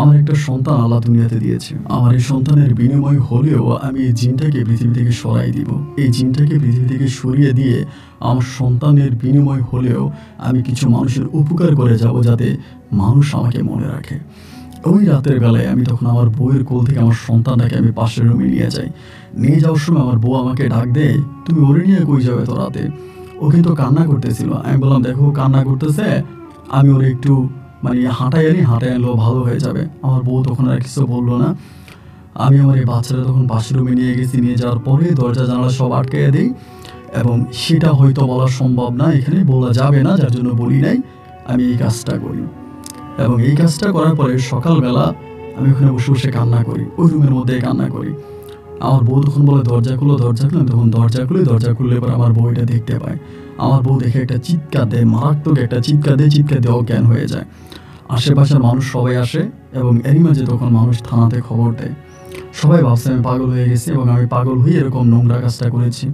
আমার একটা সন্তান আল্লাহ দুনিয়াতে দিয়েছে। আমার এই সন্তানের বিনিময় হলেও আমি এই জিনটাকে পৃথিবী থেকে সরাই দিব। এই জিনটাকে পৃথিবী থেকে সরিয়ে দিয়ে আমার সন্তানের বিনিময় হলেও আমি কিছু মানুষের উপকার করে যাব, যাতে মানুষ আমাকে মনে রাখে। ওই রাতের বেলায় আমি তখন আমার বউয়ের কোল থেকে আমার সন্তানটাকে আমি পাশের রুমে নিয়ে যাই। নিয়ে যাওয়ার সময় আমার বউ আমাকে ডাক দেয়, তুমি ওরে নিয়ে কই যাবে তো রাতে? ও কিন্তু কান্না করতেছিল। আমি বললাম, দেখো কান্না করতেছে, আমি ওরে একটু হাঁটাই আনলেও ভালো হয়ে যাবে। আমার বউ তখন আর কিছু বললো না। আমি আমার এই বাচ্চাটা তখন পাশের রুমে নিয়ে গেছি। নিয়ে যাওয়ার পরে দরজা জানালা সব আটকে দিই এবং সেটা হয়তো বলা সম্ভব না, এখানে বলা যাবে না, যার জন্য বলি নাই। আমি এই কাজটা করি এবং এই কাজটা করার পরে সকালবেলা আমি ওখানে বসে বসে কান্না করি, ওই রুমের মধ্যে কান্না করি। আমার বউ তখন বলে দরজা খুলো। তখন দরজা খুললে পরে আমার বউ এটা দেখতে পায়। আমার বউ দেখে একটা চিৎকার দেয়, মারাত্মক একটা চিৎকার দিয়ে অজ্ঞান হয়ে যায়। আশেপাশের মানুষ সবাই আসে এবং এরই মাঝে তখন মানুষ থানাতে খবর দেয়। সবাই ভাবছে আমি পাগল হয়ে গেছি এবং আমি পাগল হয়ে এরকম নোংরা কাজটা করেছি।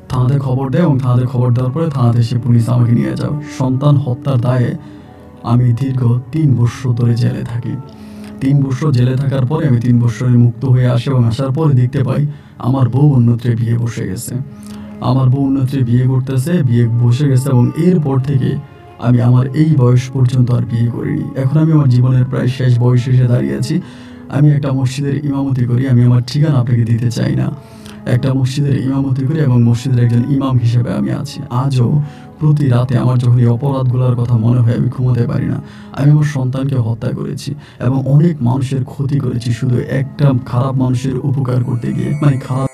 থানাতে খবর দেয় এবং থানাতে খবর দেওয়ার পরে থানাতে এসে পুলিশ আমাকে নিয়ে যাও। সন্তান হত্যার দায়ে আমি দীর্ঘ 3 বছর ধরে জেলে থাকি। 3 বছর জেলে থাকার পরে আমি 3 বছরে মুক্ত হয়ে আসি এবং আসার পরে দেখতে পাই আমার বউ অন্যত্রে বিয়ে বসে গেছে। আমার বউ অন্যত্রে বিয়ে করতেছে, বিয়ে বসে গেছে এবং এরপর থেকে আমি আমার এই বয়স পর্যন্ত আর বিয়ে করিনি। এখন আমি আমার জীবনের প্রায় শেষ বয়সে এসে দাঁড়িয়েছি। আমি একটা মসজিদের ইমামতি করি। আমি আমার ঠিকানা আপনাকে দিতে চাই না। একটা মসজিদের ইমামতি করি এবং মসজিদের একজন ইমাম হিসেবে আমি আছি। আজও প্রতি রাতে আমার যখন এই অপরাধগুলোর কথা মনে হয় আমি ঘুমোতে পারি না। আমি আমার সন্তানকে হত্যা করেছি এবং অনেক মানুষের ক্ষতি করেছি শুধু একটা খারাপ মানুষের উপকার করতে গিয়ে, খারাপ